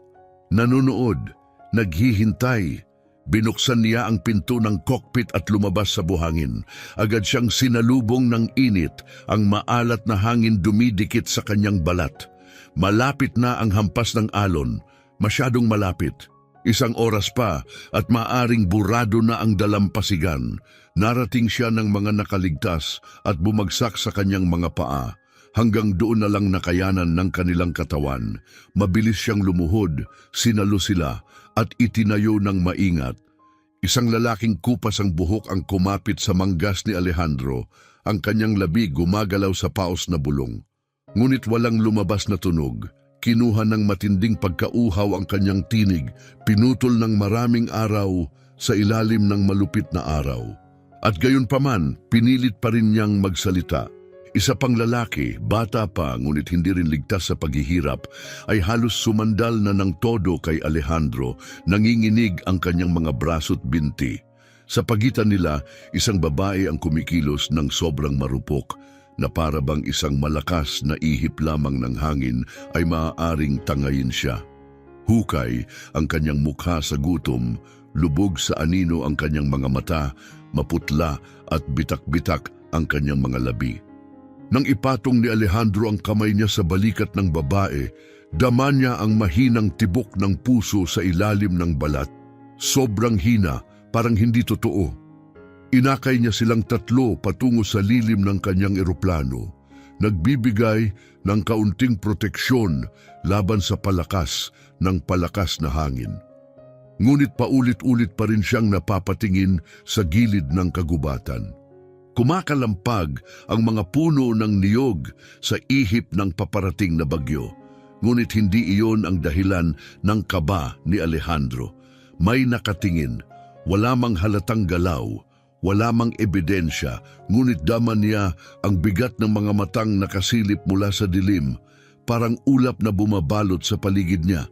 Nanonood, naghihintay. Binuksan niya ang pinto ng cockpit at lumabas sa buhangin. Agad siyang sinalubong ng init, ang maalat na hangin dumidikit sa kanyang balat. Malapit na ang hampas ng alon, masyadong malapit. Isang oras pa at maaring burado na ang dalampasigan. Narating siya ng mga nakaligtas at bumagsak sa kanyang mga paa. Hanggang doon na lang nakayanan ng kanilang katawan. Mabilis siyang lumuhod, sinalo sila at itinayo ng maingat. Isang lalaking kupas ang buhok ang kumapit sa manggas ni Alejandro. Ang kanyang labi gumagalaw sa paos na bulong. Ngunit walang lumabas na tunog. Kinuha ng matinding pagkauhaw ang kanyang tinig, pinutol ng maraming araw sa ilalim ng malupit na araw. At gayon paman, pinilit pa rin niyang magsalita. Isa pang lalaki, bata pa ngunit hindi rin ligtas sa paghihirap, ay halos sumandal na ng todo kay Alejandro, nanginginig ang kanyang mga braso't binti. Sa pagitan nila, isang babae ang kumikilos ng sobrang marupok, na para bang isang malakas na ihip lamang ng hangin ay maaaring tangayin siya. Hukay ang kanyang mukha sa gutom, lubog sa anino ang kanyang mga mata, maputla at bitak-bitak ang kanyang mga labi. Nang ipatong ni Alejandro ang kamay niya sa balikat ng babae, dama niya ang mahinang tibok ng puso sa ilalim ng balat. Sobrang hina, parang hindi totoo. Inakay niya silang tatlo patungo sa lilim ng kanyang eroplano, nagbibigay ng kaunting proteksyon laban sa palakas ng palakas na hangin. Ngunit paulit-ulit pa rin siyang napapatingin sa gilid ng kagubatan. Kumakalampag ang mga puno ng niyog sa ihip ng paparating na bagyo, ngunit hindi iyon ang dahilan ng kaba ni Alejandro. May nakatingin, wala mang halatang galaw, wala mang ebidensya, ngunit daman niya ang bigat ng mga matang nakasilip mula sa dilim, parang ulap na bumabalot sa paligid niya.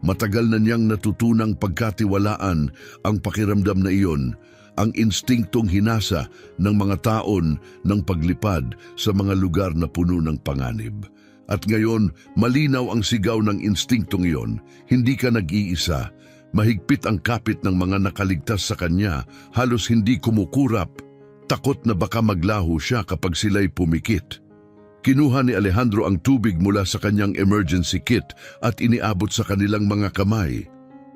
Matagal na niyang natutunang pagkatiwalaan ang pakiramdam na iyon, ang instinktong hinasa ng mga taon ng paglipad sa mga lugar na puno ng panganib. At ngayon, malinaw ang sigaw ng instinktong iyon, hindi ka nag-iisa. Mahigpit ang kapit ng mga nakaligtas sa kanya, halos hindi kumukurap, takot na baka maglaho siya kapag sila'y pumikit. Kinuha ni Alejandro ang tubig mula sa kanyang emergency kit at iniabot sa kanilang mga kamay.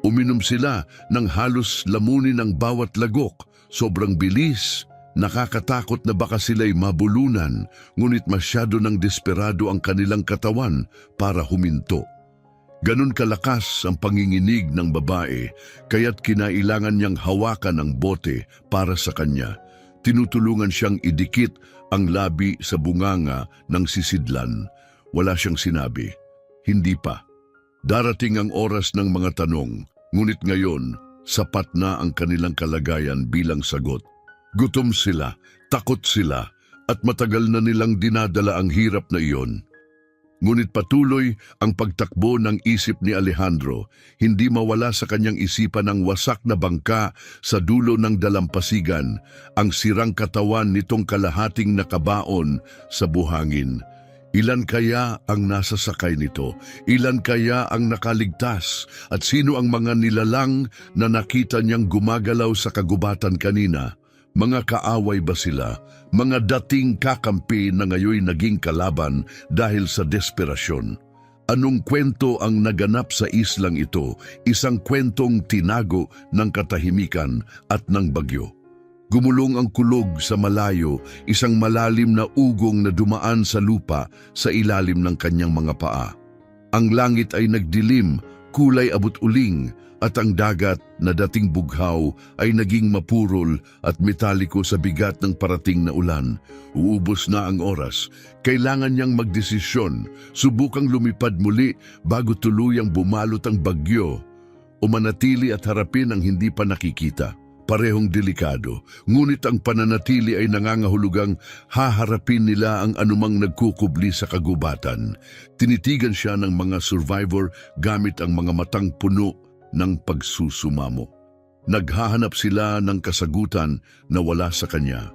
Uminom sila ng halos lamunin ng bawat lagok, sobrang bilis, nakakatakot na baka sila'y mabulunan, ngunit masyado ng desperado ang kanilang katawan para huminto. Ganun kalakas ang panginginig ng babae, kaya't kinailangan niyang hawakan ang bote para sa kanya. Tinutulungan siyang idikit ang labi sa bunganga ng sisidlan. Wala siyang sinabi. Hindi pa. Darating ang oras ng mga tanong, ngunit ngayon, sapat na ang kanilang kalagayan bilang sagot. Gutom sila, takot sila, at matagal na nilang dinadala ang hirap na iyon. Ngunit patuloy ang pagtakbo ng isip ni Alejandro, hindi mawala sa kanyang isipan ang wasak na bangka sa dulo ng dalampasigan, ang sirang katawan nitong kalahating nakabaon sa buhangin. Ilan kaya ang nasa sakay nito? Ilan kaya ang nakaligtas? At sino ang mga nilalang na nakita niyang gumagalaw sa kagubatan kanina? Mga kaaway ba sila? Mga dating kakampi na ngayon naging kalaban dahil sa desperasyon? Anong kwento ang naganap sa islang ito? Isang kwentong tinago ng katahimikan at ng bagyo. Gumulong ang kulog sa malayo, isang malalim na ugong na dumaan sa lupa sa ilalim ng kanyang mga paa. Ang langit ay nagdilim, kulay abot-uling, at ang dagat na dating bughaw ay naging mapurol at metaliko sa bigat ng parating na ulan. Uubos na ang oras. Kailangan niyang magdesisyon, subukang lumipad muli bago tuluyang bumalot ang bagyo o manatili at harapin ang hindi pa nakikita. Parehong delikado, ngunit ang pananatili ay nangangahulugang haharapin nila ang anumang nagkukubli sa kagubatan. Tinitigan siya ng mga survivor gamit ang mga matang puno ng pagsusumamo. Naghahanap sila ng kasagutan na wala sa kanya.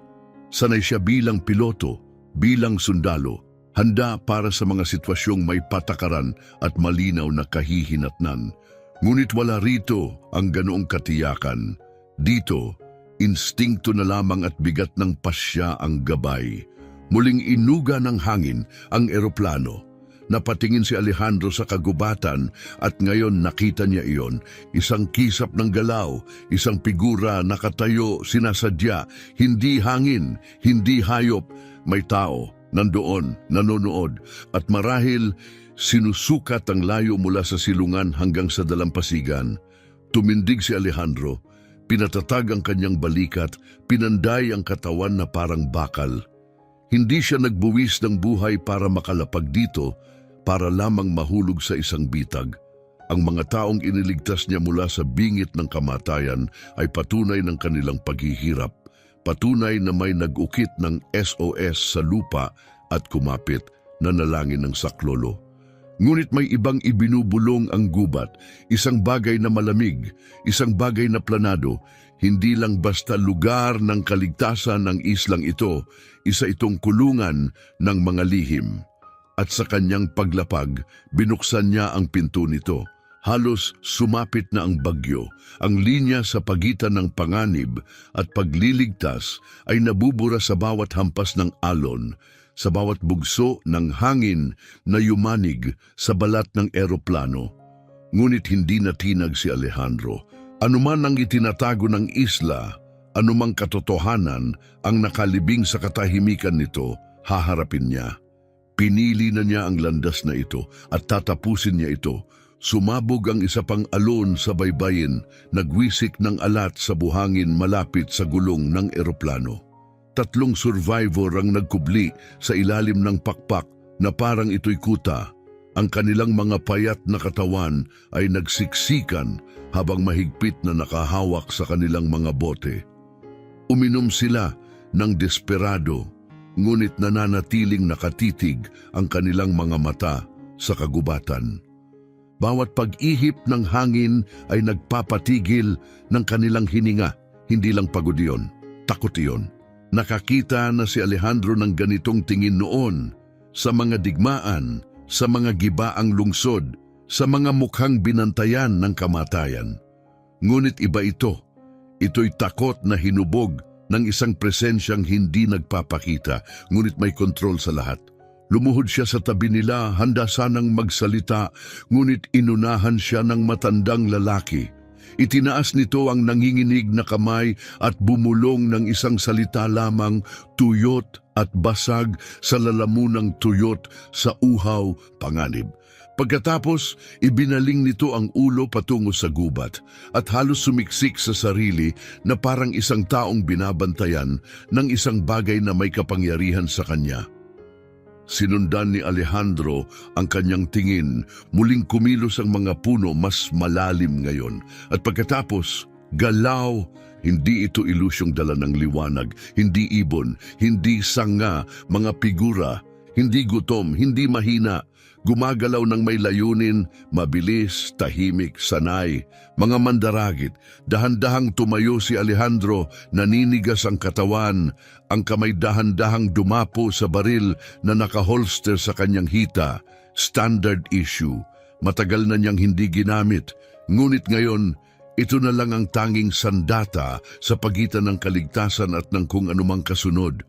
Sanay siya bilang piloto, bilang sundalo, handa para sa mga sitwasyong may patakaran at malinaw na kahihinatnan. Ngunit wala rito ang ganoong katiyakan. Dito, instingto na lamang at bigat ng pasya ang gabay. Muling inuga ng hangin ang eroplano. Napatingin si Alejandro sa kagubatan at ngayon nakita niya iyon. Isang kisap ng galaw, isang figura nakatayo, sinasadya, hindi hangin, hindi hayop, may tao, nandoon, nanonood, at marahil sinusukat ang layo mula sa silungan hanggang sa dalampasigan. Tumindig si Alejandro, pinatatag ang kanyang balikat, pinanday ang katawan na parang bakal. Hindi siya nagbuwis ng buhay para makalapag dito, para lamang mahulog sa isang bitag. Ang mga taong iniligtas niya mula sa bingit ng kamatayan ay patunay ng kanilang paghihirap, patunay na may nag-ukit ng SOS sa lupa at kumapit na nalangin ng saklolo. Ngunit may ibang ibinubulong ang gubat, isang bagay na malamig, isang bagay na planado, hindi lang basta lugar ng kaligtasan ng islang ito, isa itong kulungan ng mga lihim. At sa kanyang paglapag, binuksan niya ang pinto nito. Halos sumapit na ang bagyo. Ang linya sa pagitan ng panganib at pagliligtas ay nabubura sa bawat hampas ng alon, sa bawat bugso ng hangin na yumanig sa balat ng eroplano. Ngunit hindi natinag si Alejandro. Anuman ang itinatago ng isla, anumang katotohanan ang nakalibing sa katahimikan nito, haharapin niya. Pinili na niya ang landas na ito at tatapusin niya ito. Sumabog ang isa pang alon sa baybayin, nagwisik ng alat sa buhangin malapit sa gulong ng eroplano. 3 survivor ang nagkubli sa ilalim ng pakpak na parang ito'y kuta. Ang kanilang mga payat na katawan ay nagsiksikan habang mahigpit na nakahawak sa kanilang mga bote. Uminom sila ng desperado, ngunit nananatiling nakatitig ang kanilang mga mata sa kagubatan. Bawat pag-ihip ng hangin ay nagpapatigil ng kanilang hininga. Hindi lang pagod iyon, takot iyon. Nakakita na si Alejandro ng ganitong tingin noon sa mga digmaan, sa mga gibaang lungsod, sa mga mukhang binantayan ng kamatayan. Ngunit iba ito. Ito'y takot na hinubog ng isang presensyang hindi nagpapakita, ngunit may kontrol sa lahat. Lumuhod siya sa tabi nila, handa sanang magsalita, ngunit inunahan siya ng matandang lalaki. Itinaas nito ang nanginginig na kamay at bumulong ng isang salita lamang, tuyot at basag sa lalamunang tuyot sa uhaw, panganib. Pagkatapos, ibinaling nito ang ulo patungo sa gubat at halos sumiksik sa sarili na parang isang taong binabantayan ng isang bagay na may kapangyarihan sa kanya. Sinundan ni Alejandro ang kanyang tingin, muling kumilos ang mga puno mas malalim ngayon. At pagkatapos, galaw, hindi ito ilusyong dala ng liwanag, hindi ibon, hindi sanga, mga figura, hindi gutom, hindi mahina. Gumagalaw ng may layunin, mabilis, tahimik, sanay. Mga mandaragit, dahan-dahang tumayo si Alejandro, naninigas ang katawan, ang kamay dahan-dahang dumapo sa baril na nakaholster sa kanyang hita. Standard issue. Matagal na niyang hindi ginamit, ngunit ngayon, Ito na lang ang tanging sandata sa pagitan ng kaligtasan at ng kung anumang kasunod.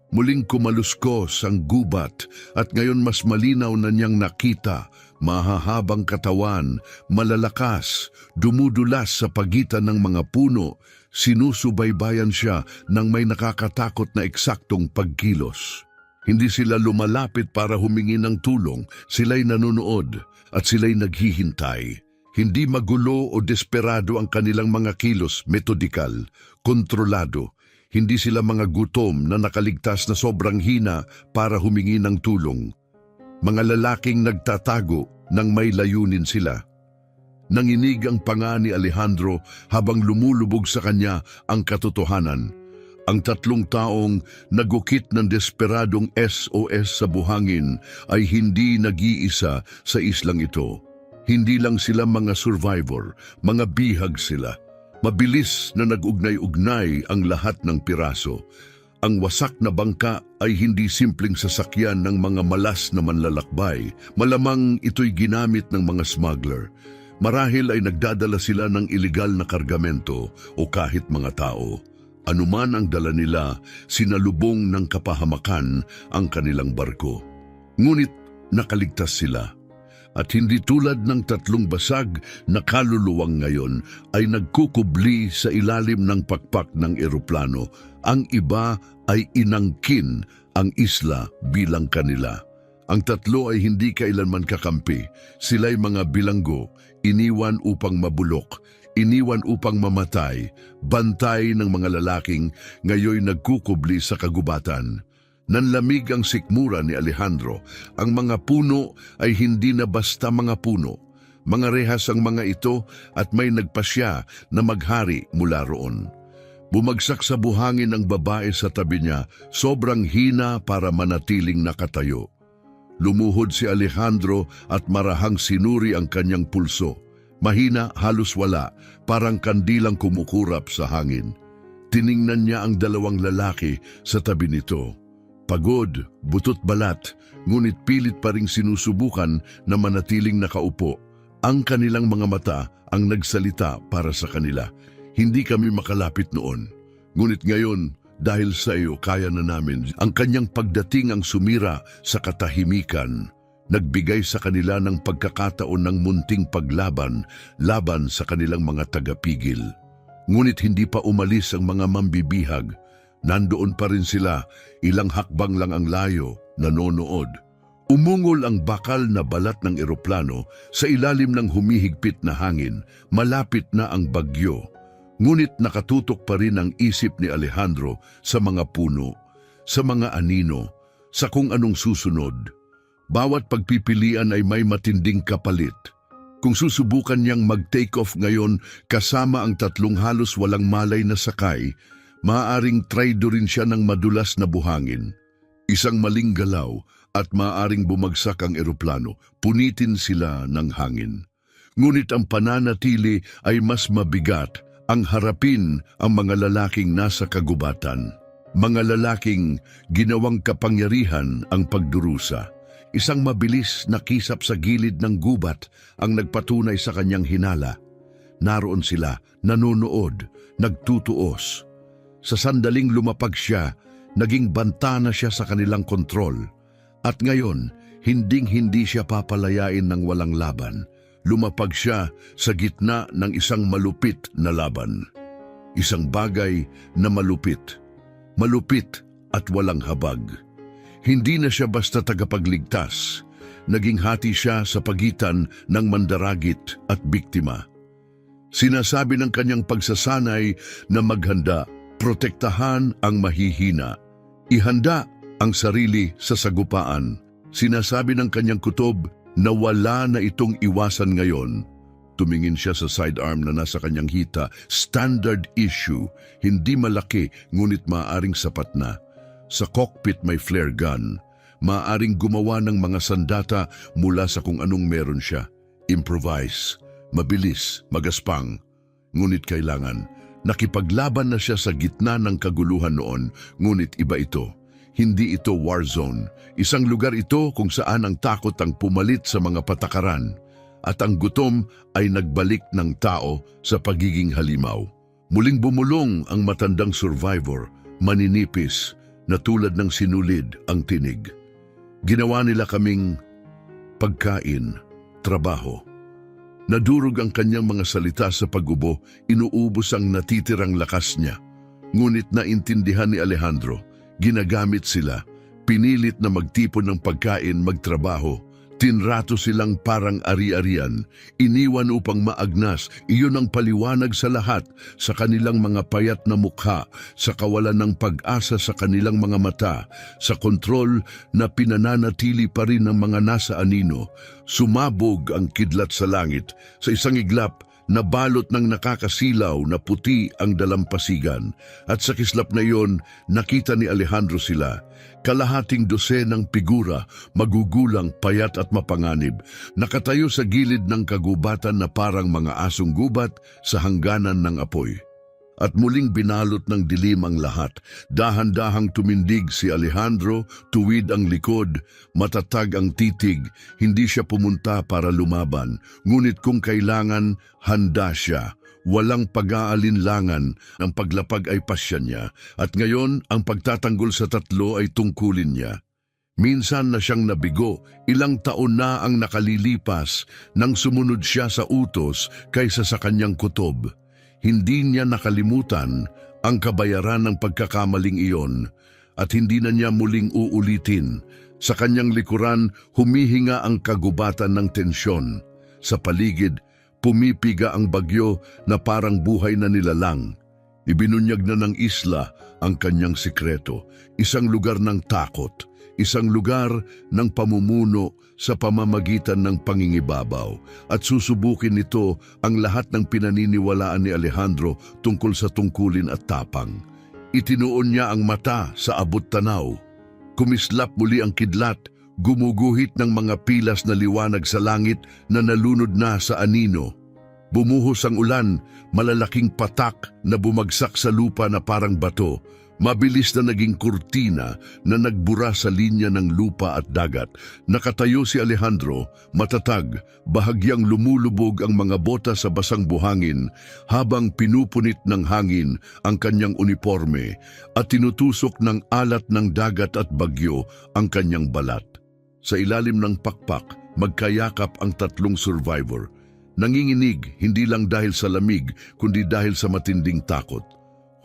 Muling kumaluskos ang gubat at ngayon mas malinaw na niyang nakita, mahahabang katawan, malalakas, dumudulas sa pagitan ng mga puno, sinusubaybayan siya ng may nakakatakot na eksaktong pagkilos. Hindi sila lumalapit para humingi ng tulong, sila'y nanonood at sila'y naghihintay. Hindi magulo o desperado ang kanilang mga kilos, metodikal, kontrolado. Hindi sila mga gutom na nakaligtas na sobrang hina para humingi ng tulong. Mga lalaking nagtatago nang may layunin sila. Nanginig ang panga ni Alejandro habang lumulubog sa kanya ang katotohanan. Ang 3 taong nagukit ng desperadong SOS sa buhangin ay hindi nag-iisa sa islang ito. Hindi lang sila mga survivor, mga bihag sila. Mabilis na nag-ugnay-ugnay ang lahat ng piraso. Ang wasak na bangka ay hindi simpleng sasakyan ng mga malas na manlalakbay. Malamang ito'y ginamit ng mga smuggler. Marahil ay nagdadala sila ng ilegal na kargamento o kahit mga tao. Anuman ang dala nila, sinalubong ng kapahamakan ang kanilang barko. Ngunit nakaligtas sila. At hindi tulad ng 3 basag na kaluluwang ngayon ay nagkukubli sa ilalim ng pakpak ng eroplano. Ang iba ay inangkin ang isla bilang kanila. Ang 3 ay hindi kailanman kakampi. Sila'y mga bilanggo, iniwan upang mabulok, iniwan upang mamatay, bantay ng mga lalaking ngayoy nagkukubli sa kagubatan. Nanlamig ang sikmura ni Alejandro. Ang mga puno ay hindi na basta mga puno. Mga rehas ang mga ito at may nagpasya na maghari mula roon. Bumagsak sa buhangin ang babae sa tabi niya, sobrang hina para manatiling nakatayo. Lumuhod si Alejandro at marahang sinuri ang kanyang pulso. Mahina, halos wala, parang kandilang kumukurap sa hangin. Tiningnan niya ang 2 lalaki sa tabi nito. Pagod, butot balat, ngunit pilit pa ring sinusubukan na manatiling nakaupo. Ang kanilang mga mata ang nagsalita para sa kanila. Hindi kami makalapit noon. Ngunit ngayon, dahil sa iyo, kaya na namin. Ang kanyang pagdating ang sumira sa katahimikan. Nagbigay sa kanila ng pagkakataon ng munting paglaban laban sa kanilang mga tagapigil. Ngunit hindi pa umalis ang mga mambibihag. Nandoon pa rin sila, ilang hakbang lang ang layo, nanonood. Umungol ang bakal na balat ng eroplano sa ilalim ng humihigpit na hangin, malapit na ang bagyo. Ngunit nakatutok pa rin ang isip ni Alejandro sa mga puno, sa mga anino, sa kung anong susunod. Bawat pagpipilian ay may matinding kapalit. Kung susubukan niyang mag-take off ngayon kasama ang 3 halos walang malay na sakay, maaaring traidorin siya ng madulas na buhangin. Isang maling galaw at maaaring bumagsak ang eroplano, punitin sila ng hangin. Ngunit ang pananatili ay mas mabigat, ang harapin ang mga lalaking nasa kagubatan. Mga lalaking ginawang kapangyarihan ang pagdurusa. Isang mabilis na kisap sa gilid ng gubat ang nagpatunay sa kanyang hinala. Naroon sila, nanonood, nagtutuos. Sa sandaling lumapag siya, naging banta na siya sa kanilang kontrol. At ngayon, hinding-hindi siya papalayain ng walang laban. Lumapag siya sa gitna ng isang malupit na laban. Isang bagay na malupit. Malupit at walang habag. Hindi na siya basta tagapagligtas. Naging hati siya sa pagitan ng mandaragit at biktima. Sinasabi ng kanyang pagsasanay na maghanda, protektahan ang mahihina. Ihanda ang sarili sa sagupaan. Sinasabi ng kanyang kutob na wala na itong iwasan ngayon. Tumingin siya sa sidearm na nasa kanyang hita. Standard issue, hindi malaki ngunit maaaring sapat na. Sa cockpit may flare gun. Maaaring gumawa ng mga sandata mula sa kung anong meron siya. Improvise, mabilis, magaspang. Ngunit kailangan. Nakipaglaban na siya sa gitna ng kaguluhan noon, ngunit iba ito. Hindi ito war zone. Isang lugar ito kung saan ang takot ang pumalit sa mga patakaran. at ang gutom ay nagbalik ng tao sa pagiging halimaw. Muling bumulong ang matandang survivor, maninipis, na tulad ng sinulid ang tinig. Ginawa nila kaming pagkain, trabaho. Nadurog ang kanyang mga salita sa pag-ubo, inuubos ang natitirang lakas niya. Ngunit naintindihan ni Alejandro, ginagamit sila, pinilit na magtipon ng pagkain, magtrabaho. Tinrato silang parang ari-arian, iniwan upang maagnas. Iyon ang paliwanag sa lahat, sa kanilang mga payat na mukha, sa kawalan ng pag-asa sa kanilang mga mata, sa kontrol na pinananatili pa rin ng mga nasa anino. Sumabog ang kidlat sa langit. Sa isang iglap, nabalot ng nakakasilaw na puti ang dalampasigan. At sa kislap na iyon, nakita ni Alejandro sila. Kalahating dosenang figura, magugulang, payat at mapanganib, nakatayo sa gilid ng kagubatan na parang mga asong gubat sa hangganan ng apoy. At muling binalot ng dilim ang lahat. Dahan-dahang tumindig si Alejandro, tuwid ang likod, matatag ang titig. Hindi siya pumunta para lumaban, ngunit kung kailangan, handa siya. Walang pag-aalinlangan, ang paglapag ay pasya niya, at ngayon ang pagtatanggol sa tatlo ay tungkulin niya. Minsan na siyang nabigo, ilang taon na ang nakalilipas nang sumunod siya sa utos kaysa sa kanyang kutob. Hindi niya nakalimutan ang kabayaran ng pagkakamaling iyon at hindi na niya muling uulitin. Sa kanyang likuran, humihinga ang kagubatan ng tensyon. Sa paligid, pumipiga ang bagyo na parang buhay na nilalang. Ibinunyag na ng isla ang kanyang sikreto, isang lugar ng takot, isang lugar ng pamumuno sa pamamagitan ng pangingibabaw. At susubukin nito ang lahat ng pinaniniwalaan ni Alejandro tungkol sa tungkulin at tapang. Itinuon niya ang mata sa abot tanaw. Kumislap muli ang kidlat, gumuguhit ng mga pilas na liwanag sa langit na nalunod na sa anino. Bumuhos ang ulan, malalaking patak na bumagsak sa lupa na parang bato. Mabilis na naging kurtina na nagbura sa linya ng lupa at dagat. Nakatayo si Alejandro, matatag, bahagyang lumulubog ang mga bota sa basang buhangin habang pinupunit ng hangin ang kanyang uniforme at tinutusok ng alat ng dagat at bagyo ang kanyang balat. Sa ilalim ng pakpak, magkayakap ang tatlong survivor. Nanginginig hindi lang dahil sa lamig, kundi dahil sa matinding takot.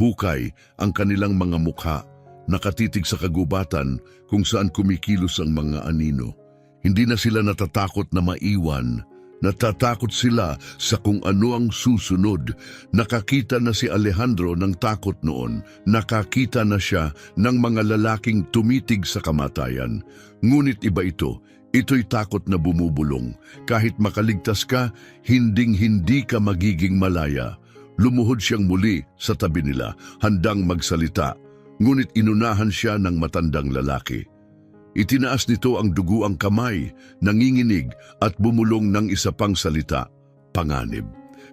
Hukay ang kanilang mga mukha, nakatitig sa kagubatan kung saan kumikilos ang mga anino. Hindi na sila natatakot na maiwan, natatakot sila sa kung ano ang susunod. Nakakita na si Alejandro ng takot noon, nakakita na siya ng mga lalaking tumitig sa kamatayan. Ngunit iba ito. Ito'y takot na bumubulong. Kahit makaligtas ka, hinding-hindi ka magiging malaya. Lumuhod siyang muli sa tabi nila, handang magsalita, ngunit inunahan siya ng matandang lalaki. Itinaas nito ang duguang kamay, nanginginig at bumulong ng isa pang salita, panganib.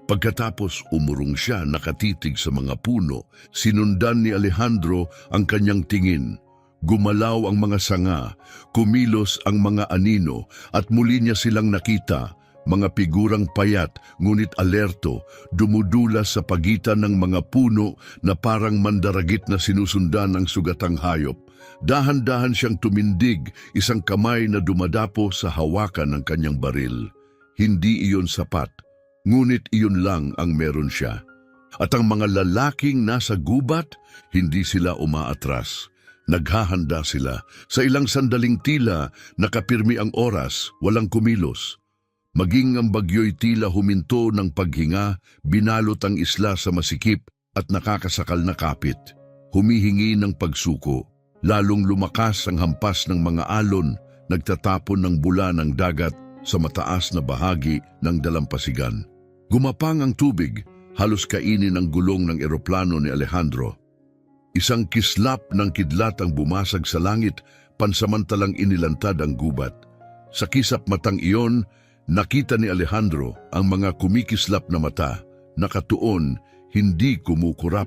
Pagkatapos umurong siya nakatitig sa mga puno, sinundan ni Alejandro ang kanyang tingin. Gumalaw ang mga sanga, kumilos ang mga anino at muli niya silang nakita. Mga figurang payat ngunit alerto, dumudulas sa pagitan ng mga puno na parang mandaragit na sinusundan ng sugatang hayop. Dahan-dahan siyang tumindig, isang kamay na dumadapo sa hawakan ng kanyang baril. Hindi iyon sapat, ngunit iyon lang ang meron siya. At ang mga lalaking nasa gubat, hindi sila umaatras. Naghahanda sila. Sa ilang sandaling tila, nakapirmi ang oras, walang kumilos. Maging ang bagyo'y tila huminto ng paghinga, binalot ang isla sa masikip at nakakasakal na kapit. Humihingi ng pagsuko, lalong lumakas ang hampas ng mga alon, nagtatapon ng bula ng dagat sa mataas na bahagi ng dalampasigan. Gumapang ang tubig, halos kainin ang gulong ng eroplano ni Alejandro. Isang kislap ng kidlat ang bumasag sa langit, pansamantalang inilantad ang gubat. Sa kisap matang iyon, nakita ni Alejandro ang mga kumikislap na mata, nakatuon, hindi kumukurap,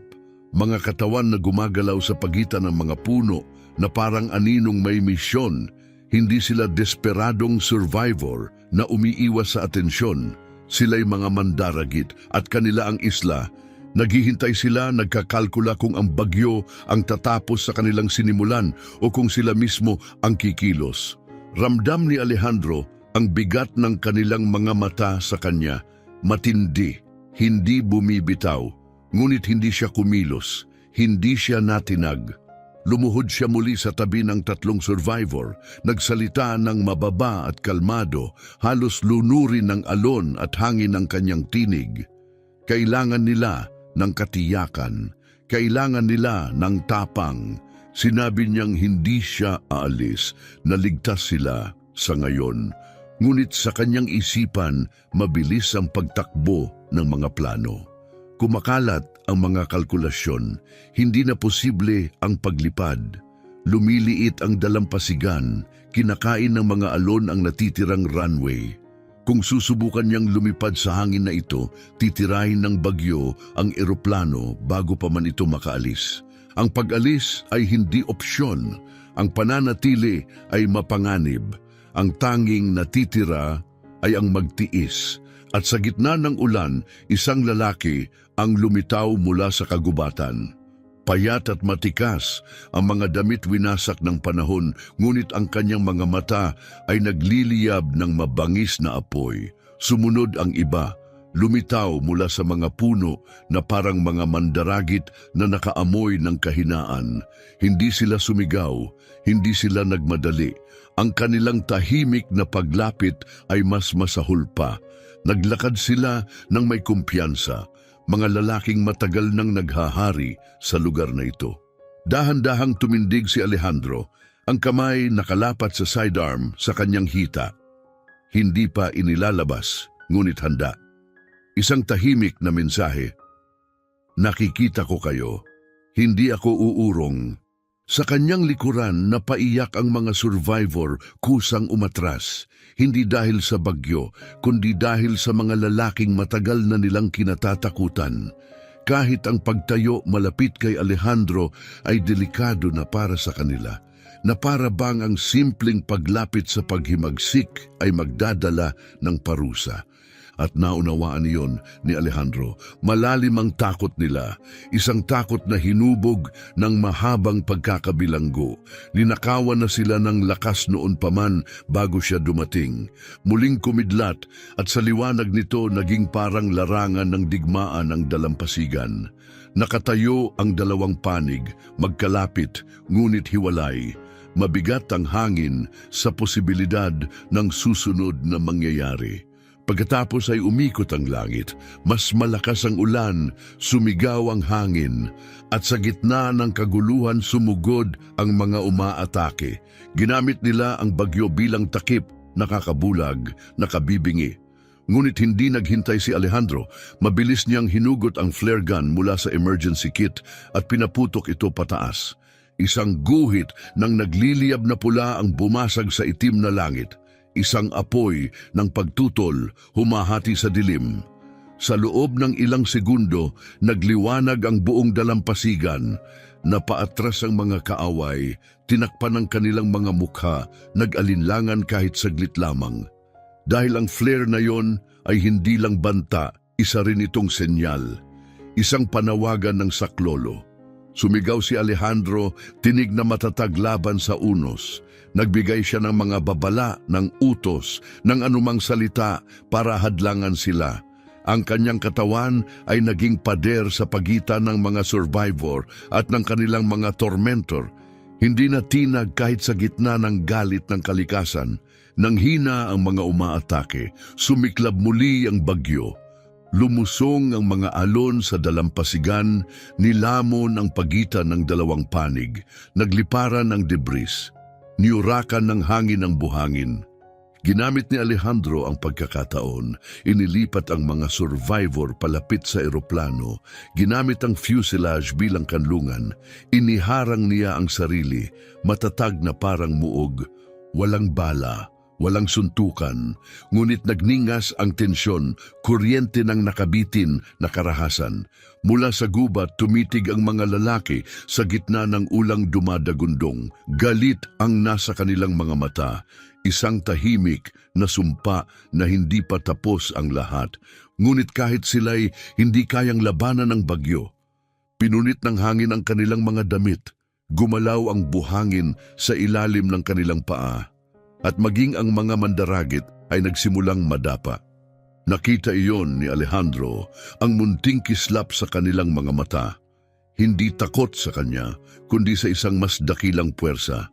mga katawan na gumagalaw sa pagitan ng mga puno na parang aninong may misyon. Hindi sila desperadong survivor na umiiwas sa atensyon. Sila'y mga mandaragit at kanila ang isla. Naghihintay sila, nagkakalkula kung ang bagyo ang tatapos sa kanilang sinimulan o kung sila mismo ang kikilos. Ramdam ni Alejandro ang bigat ng kanilang mga mata sa kanya. Matindi, hindi bumibitaw, ngunit hindi siya kumilos, hindi siya natinag. Lumuhod siya muli sa tabi ng tatlong survivor, nagsalita ng mababa at kalmado, halos lunurin ng alon at hangin ng kanyang tinig. Kailangan nila ng katiyakan, kailangan nila ng tapang. Sinabi niyang hindi siya aalis, naligtas sila sa ngayon. Ngunit sa kanyang isipan, mabilis ang pagtakbo ng mga plano. Kumakalat ang mga kalkulasyon, hindi na posible ang paglipad. Lumiliit ang dalampasigan, kinakain ng mga alon ang natitirang runway. Kung susubukan niyang lumipad sa hangin na ito, titirahin ng bagyo ang eroplano bago pa man ito makaalis. Ang pag-alis ay hindi opsyon, ang pananatili ay mapanganib. Ang tanging natitira ay ang magtiis. At sa gitna ng ulan, isang lalaki ang lumitaw mula sa kagubatan. Payat at matikas, ang mga damit winasak ng panahon, ngunit ang kanyang mga mata ay nagliliyab ng mabangis na apoy. Sumunod ang iba, lumitaw mula sa mga puno na parang mga mandaragit na nakaamoy ng kahinaan. Hindi sila sumigaw, hindi sila nagmadali. Ang kanilang tahimik na paglapit ay mas masahol pa. Naglakad sila ng may kumpiyansa, mga lalaking matagal nang naghahari sa lugar na ito. Dahan-dahang tumindig si Alejandro, ang kamay nakalapat sa sidearm sa kanyang hita. Hindi pa inilalabas, ngunit handa. Isang tahimik na mensahe. Nakikita ko kayo, hindi ako uurong. Sa kanyang likuran, napaiyak ang mga survivor kusang umatras. Hindi dahil sa bagyo, kundi dahil sa mga lalaking matagal na nilang kinatatakutan. Kahit ang pagtayo malapit kay Alejandro ay delikado na para sa kanila, na para bang ang simpleng paglapit sa paghimagsik ay magdadala ng parusa. At naunawaan niyon ni Alejandro, malalim ang takot nila, isang takot na hinubog ng mahabang pagkakabilanggo. Ninakawan na sila ng lakas noon pa man bago siya dumating. Muling kumidlat at sa liwanag nito naging parang larangan ng digmaan ng dalampasigan. Nakatayo ang dalawang panig, magkalapit ngunit hiwalay. Mabigat ang hangin sa posibilidad ng susunod na mangyayari. Pagkatapos ay umikot ang langit, mas malakas ang ulan, sumigaw ang hangin, at sa gitna ng kaguluhan sumugod ang mga umaatake. Ginamit nila ang bagyo bilang takip, nakakabulag, nakabibingi. Ngunit hindi naghintay si Alejandro, mabilis niyang hinugot ang flare gun mula sa emergency kit at pinaputok ito pataas. Isang guhit ng nagliliyab na pula ang bumasag sa itim na langit. Isang apoy ng pagtutol humahati sa dilim. Sa loob ng ilang segundo, nagliwanag ang buong dalampasigan. Napaatras ang mga kaaway, tinakpan ang kanilang mga mukha, nag-alinlangan kahit saglit lamang. Dahil ang flare na yon ay hindi lang banta, isa rin itong senyal. Isang panawagan ng saklolo. Sumigaw si Alejandro, tinig na matatag laban sa unos. Nagbigay siya ng mga babala, ng utos, ng anumang salita para hadlangan sila. Ang kanyang katawan ay naging pader sa pagitan ng mga survivor at ng kanilang mga tormentor. Hindi na tinag kahit sa gitna ng galit ng kalikasan. Nang hina ang mga umaatake, sumiklab muli ang bagyo. Lumusong ang mga alon sa dalampasigan, nilamon ang pagitan ng dalawang panig, nagliparan ng debris. Niyurakan ng hangin ang buhangin. Ginamit ni Alejandro ang pagkakataon. Inilipat ang mga survivor palapit sa eroplano. Ginamit ang fuselage bilang kanlungan. Iniharang niya ang sarili, matatag na parang muog. Walang bala, Walang suntukan, ngunit nagningas ang tensyon, kuryente ng nakabitin na karahasan. Mula sa gubat, tumitig ang mga lalaki sa gitna ng ulang dumadagundong. Galit ang nasa kanilang mga mata, isang tahimik na sumpa na hindi pa tapos ang lahat. Ngunit kahit sila'y hindi kayang labanan ng bagyo, pinunit ng hangin ang kanilang mga damit, gumalaw ang buhangin sa ilalim ng kanilang paa. At maging ang mga mandaragit ay nagsimulang madapa. Nakita iyon ni Alejandro, ang munting kislap sa kanilang mga mata. Hindi takot sa kanya, kundi sa isang mas dakilang puwersa.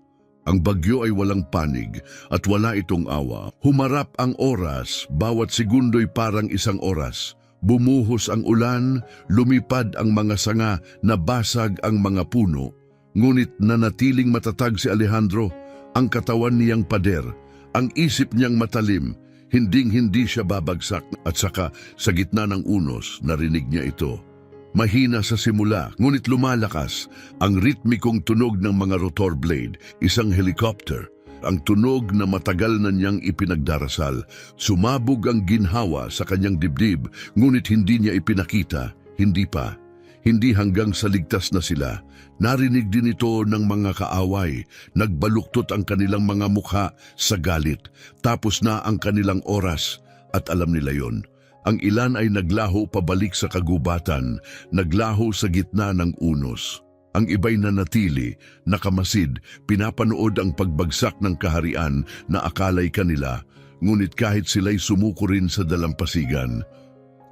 Ang bagyo ay walang panig at wala itong awa. Humarap ang oras, bawat segundo'y parang isang oras. Bumuhos ang ulan, lumipad ang mga sanga, nabasag ang mga puno. Ngunit nanatiling matatag si Alejandro. Ang katawan niyang pader, ang isip niyang matalim, hinding-hindi siya babagsak. At saka sa gitna ng unos, narinig niya ito. Mahina sa simula, ngunit lumalakas ang ritmikong tunog ng mga rotor blade, isang helicopter. Ang tunog na matagal na niyang ipinagdarasal. Sumabog ang ginhawa sa kanyang dibdib, ngunit hindi niya ipinakita, hindi pa. Hindi hanggang sa ligtas na sila. Narinig din ito ng mga kaaway. Nagbaluktot ang kanilang mga mukha sa galit. Tapos na ang kanilang oras at alam nila yon. Ang ilan ay naglaho pabalik sa kagubatan, naglaho sa gitna ng unos. Ang iba'y nanatili, nakamasid, pinapanood ang pagbagsak ng kaharian na akalay kanila, ngunit kahit sila'y sumuko rin sa dalampasigan.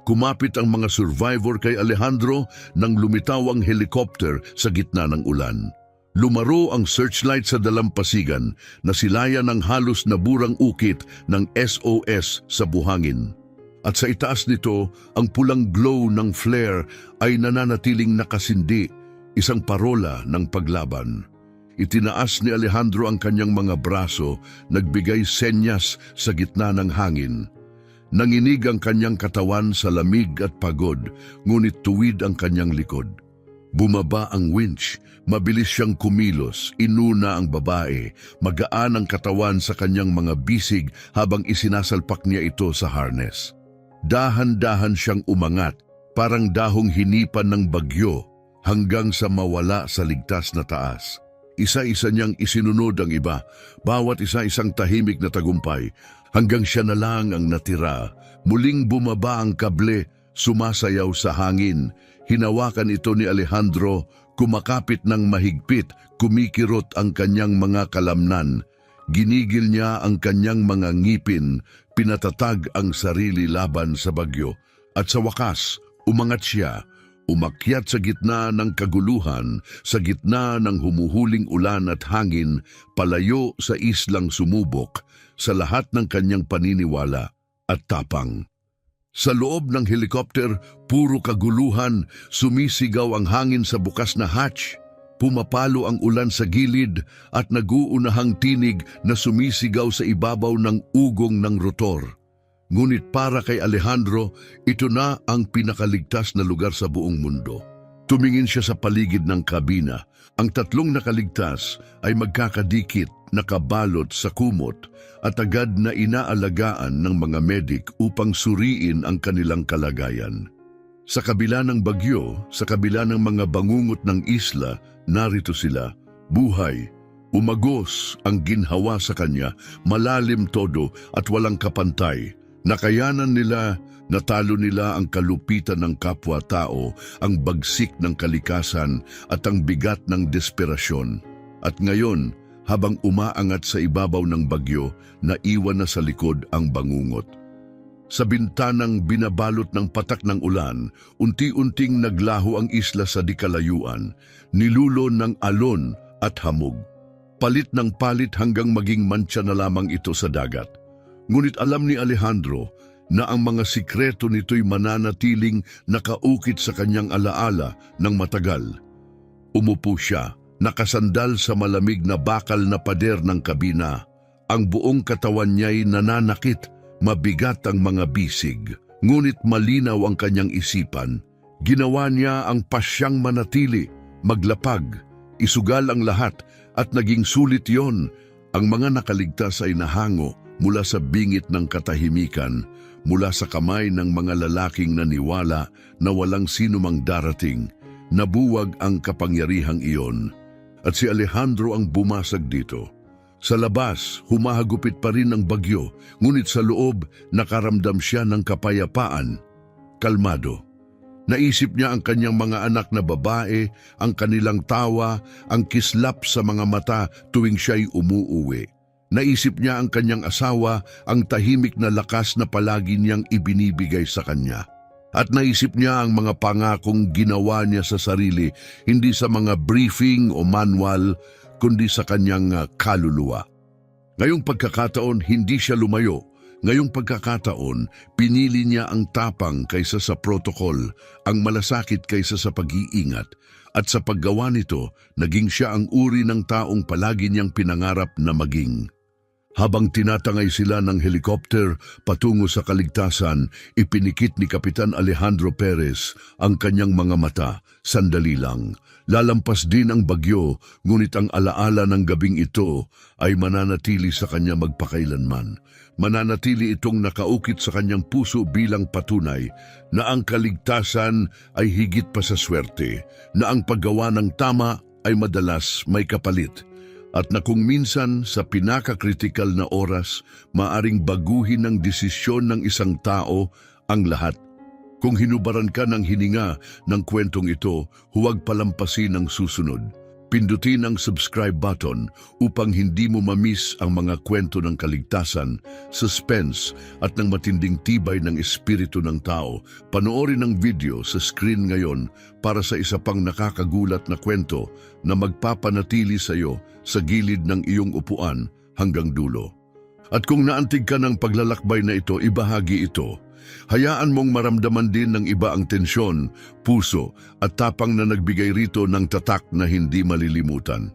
Kumapit ang mga survivor kay Alejandro nang lumitaw ang helicopter sa gitna ng ulan. Lumaro ang searchlight sa dalampasigan na silayan ng halos naburang ukit ng SOS sa buhangin. At sa itaas nito, ang pulang glow ng flare ay nananatiling nakasindi, isang parola ng paglaban. Itinaas ni Alejandro ang kanyang mga braso, nagbigay senyas sa gitna ng hangin. Nanginig ang kanyang katawan sa lamig at pagod, ngunit tuwid ang kanyang likod. Bumaba ang winch, mabilis siyang kumilos, inuna ang babae, magaan ang katawan sa kanyang mga bisig habang isinasalpak niya ito sa harness. Dahan-dahan siyang umangat, parang dahong hinipan ng bagyo, hanggang sa mawala sa ligtas na taas. Isa-isa niyang isinunod ang iba, bawat isa isang tahimik na tagumpay, hanggang siya na lang ang natira. Muling bumaba ang kable, sumasayaw sa hangin. Hinawakan ito ni Alejandro, kumakapit ng mahigpit, kumikirot ang kanyang mga kalamnan. Ginigil niya ang kanyang mga ngipin, pinatatag ang sarili laban sa bagyo. At sa wakas, umangat siya. Umakyat sa gitna ng kaguluhan, sa gitna ng humuhuling ulan at hangin, palayo sa islang sumubok, sa lahat ng kanyang paniniwala at tapang. Sa loob ng helicopter, puro kaguluhan, sumisigaw ang hangin sa bukas na hatch. Pumapalo ang ulan sa gilid at naguunahang tinig na sumisigaw sa ibabaw ng ugong ng rotor. Ngunit para kay Alejandro, ito na ang pinakaligtas na lugar sa buong mundo. Tumingin siya sa paligid ng kabina. Ang tatlong nakaligtas ay magkakadikit, nakabalot sa kumot at agad na inaalagaan ng mga medik upang suriin ang kanilang kalagayan. Sa kabila ng bagyo, sa kabila ng mga bangungot ng isla, narito sila, buhay. Umagos ang ginhawa sa kanya, malalim todo at walang kapantay. Nakayanan nila, natalo nila ang kalupitan ng kapwa-tao, ang bagsik ng kalikasan at ang bigat ng desperasyon. At ngayon, habang umaangat sa ibabaw ng bagyo, naiwan na sa likod ang bangungot. Sa bintanang binabalot ng patak ng ulan, unti-unting naglaho ang isla sa dikalayuan, nilulo ng alon at hamog. Palit ng palit hanggang maging mantsa na lamang ito sa dagat. Ngunit alam ni Alejandro na ang mga sikreto nito'y mananatiling nakaukit sa kanyang alaala ng matagal. Umupo siya, nakasandal sa malamig na bakal na pader ng kabina. Ang buong katawan niya'y nananakit, mabigat ang mga bisig. Ngunit malinaw ang kanyang isipan. Ginawa niya ang pasyang manatili, maglapag, isugal ang lahat at naging sulit yon. Ang mga nakaligtas ay nahango, mula sa bingit ng katahimikan, mula sa kamay ng mga lalaking naniwala na walang sinumang darating, nabuwag ang kapangyarihang iyon. At si Alejandro ang bumasag dito. Sa labas, humahagupit pa rin ang bagyo, ngunit sa loob, nakaramdam siya ng kapayapaan. Kalmado. Naisip niya ang kanyang mga anak na babae, ang kanilang tawa, ang kislap sa mga mata tuwing siya'y umuuwi. Naisip niya ang kanyang asawa, ang tahimik na lakas na palagi niyang ibinibigay sa kanya. At naisip niya ang mga pangakong ginawa niya sa sarili, hindi sa mga briefing o manual, kundi sa kanyang kaluluwa. Ngayong pagkakataon, hindi siya lumayo. Ngayong pagkakataon, pinili niya ang tapang kaysa sa protokol, ang malasakit kaysa sa pag-iingat, at sa paggawa nito, naging siya ang uri ng taong palagi niyang pinangarap na maging. Habang tinatangay sila ng helikopter patungo sa kaligtasan, ipinikit ni Kapitan Alejandro Perez ang kanyang mga mata. Sandali lang. Lalampas din ang bagyo, ngunit ang alaala ng gabing ito ay mananatili sa kanya magpakailanman. Mananatili itong nakaukit sa kanyang puso bilang patunay na ang kaligtasan ay higit pa sa swerte, na ang paggawa ng tama ay madalas may kapalit. At na kung minsan sa pinakakritikal na oras, maaring baguhin ng desisyon ng isang tao ang lahat. Kung hinubaran ka ng hininga ng kwentong ito, huwag palampasin ang susunod. Pindutin ang subscribe button upang hindi mo mamiss ang mga kwento ng kaligtasan, suspense at ng matinding tibay ng espiritu ng tao. Panoorin ang video sa screen ngayon para sa isa pang nakakagulat na kwento na magpapanatili sa iyo sa gilid ng iyong upuan hanggang dulo. At kung naantig ka ng paglalakbay na ito, ibahagi ito. Hayaan mong maramdaman din ng iba ang tensyon, puso at tapang na nagbigay rito ng tatak na hindi malilimutan.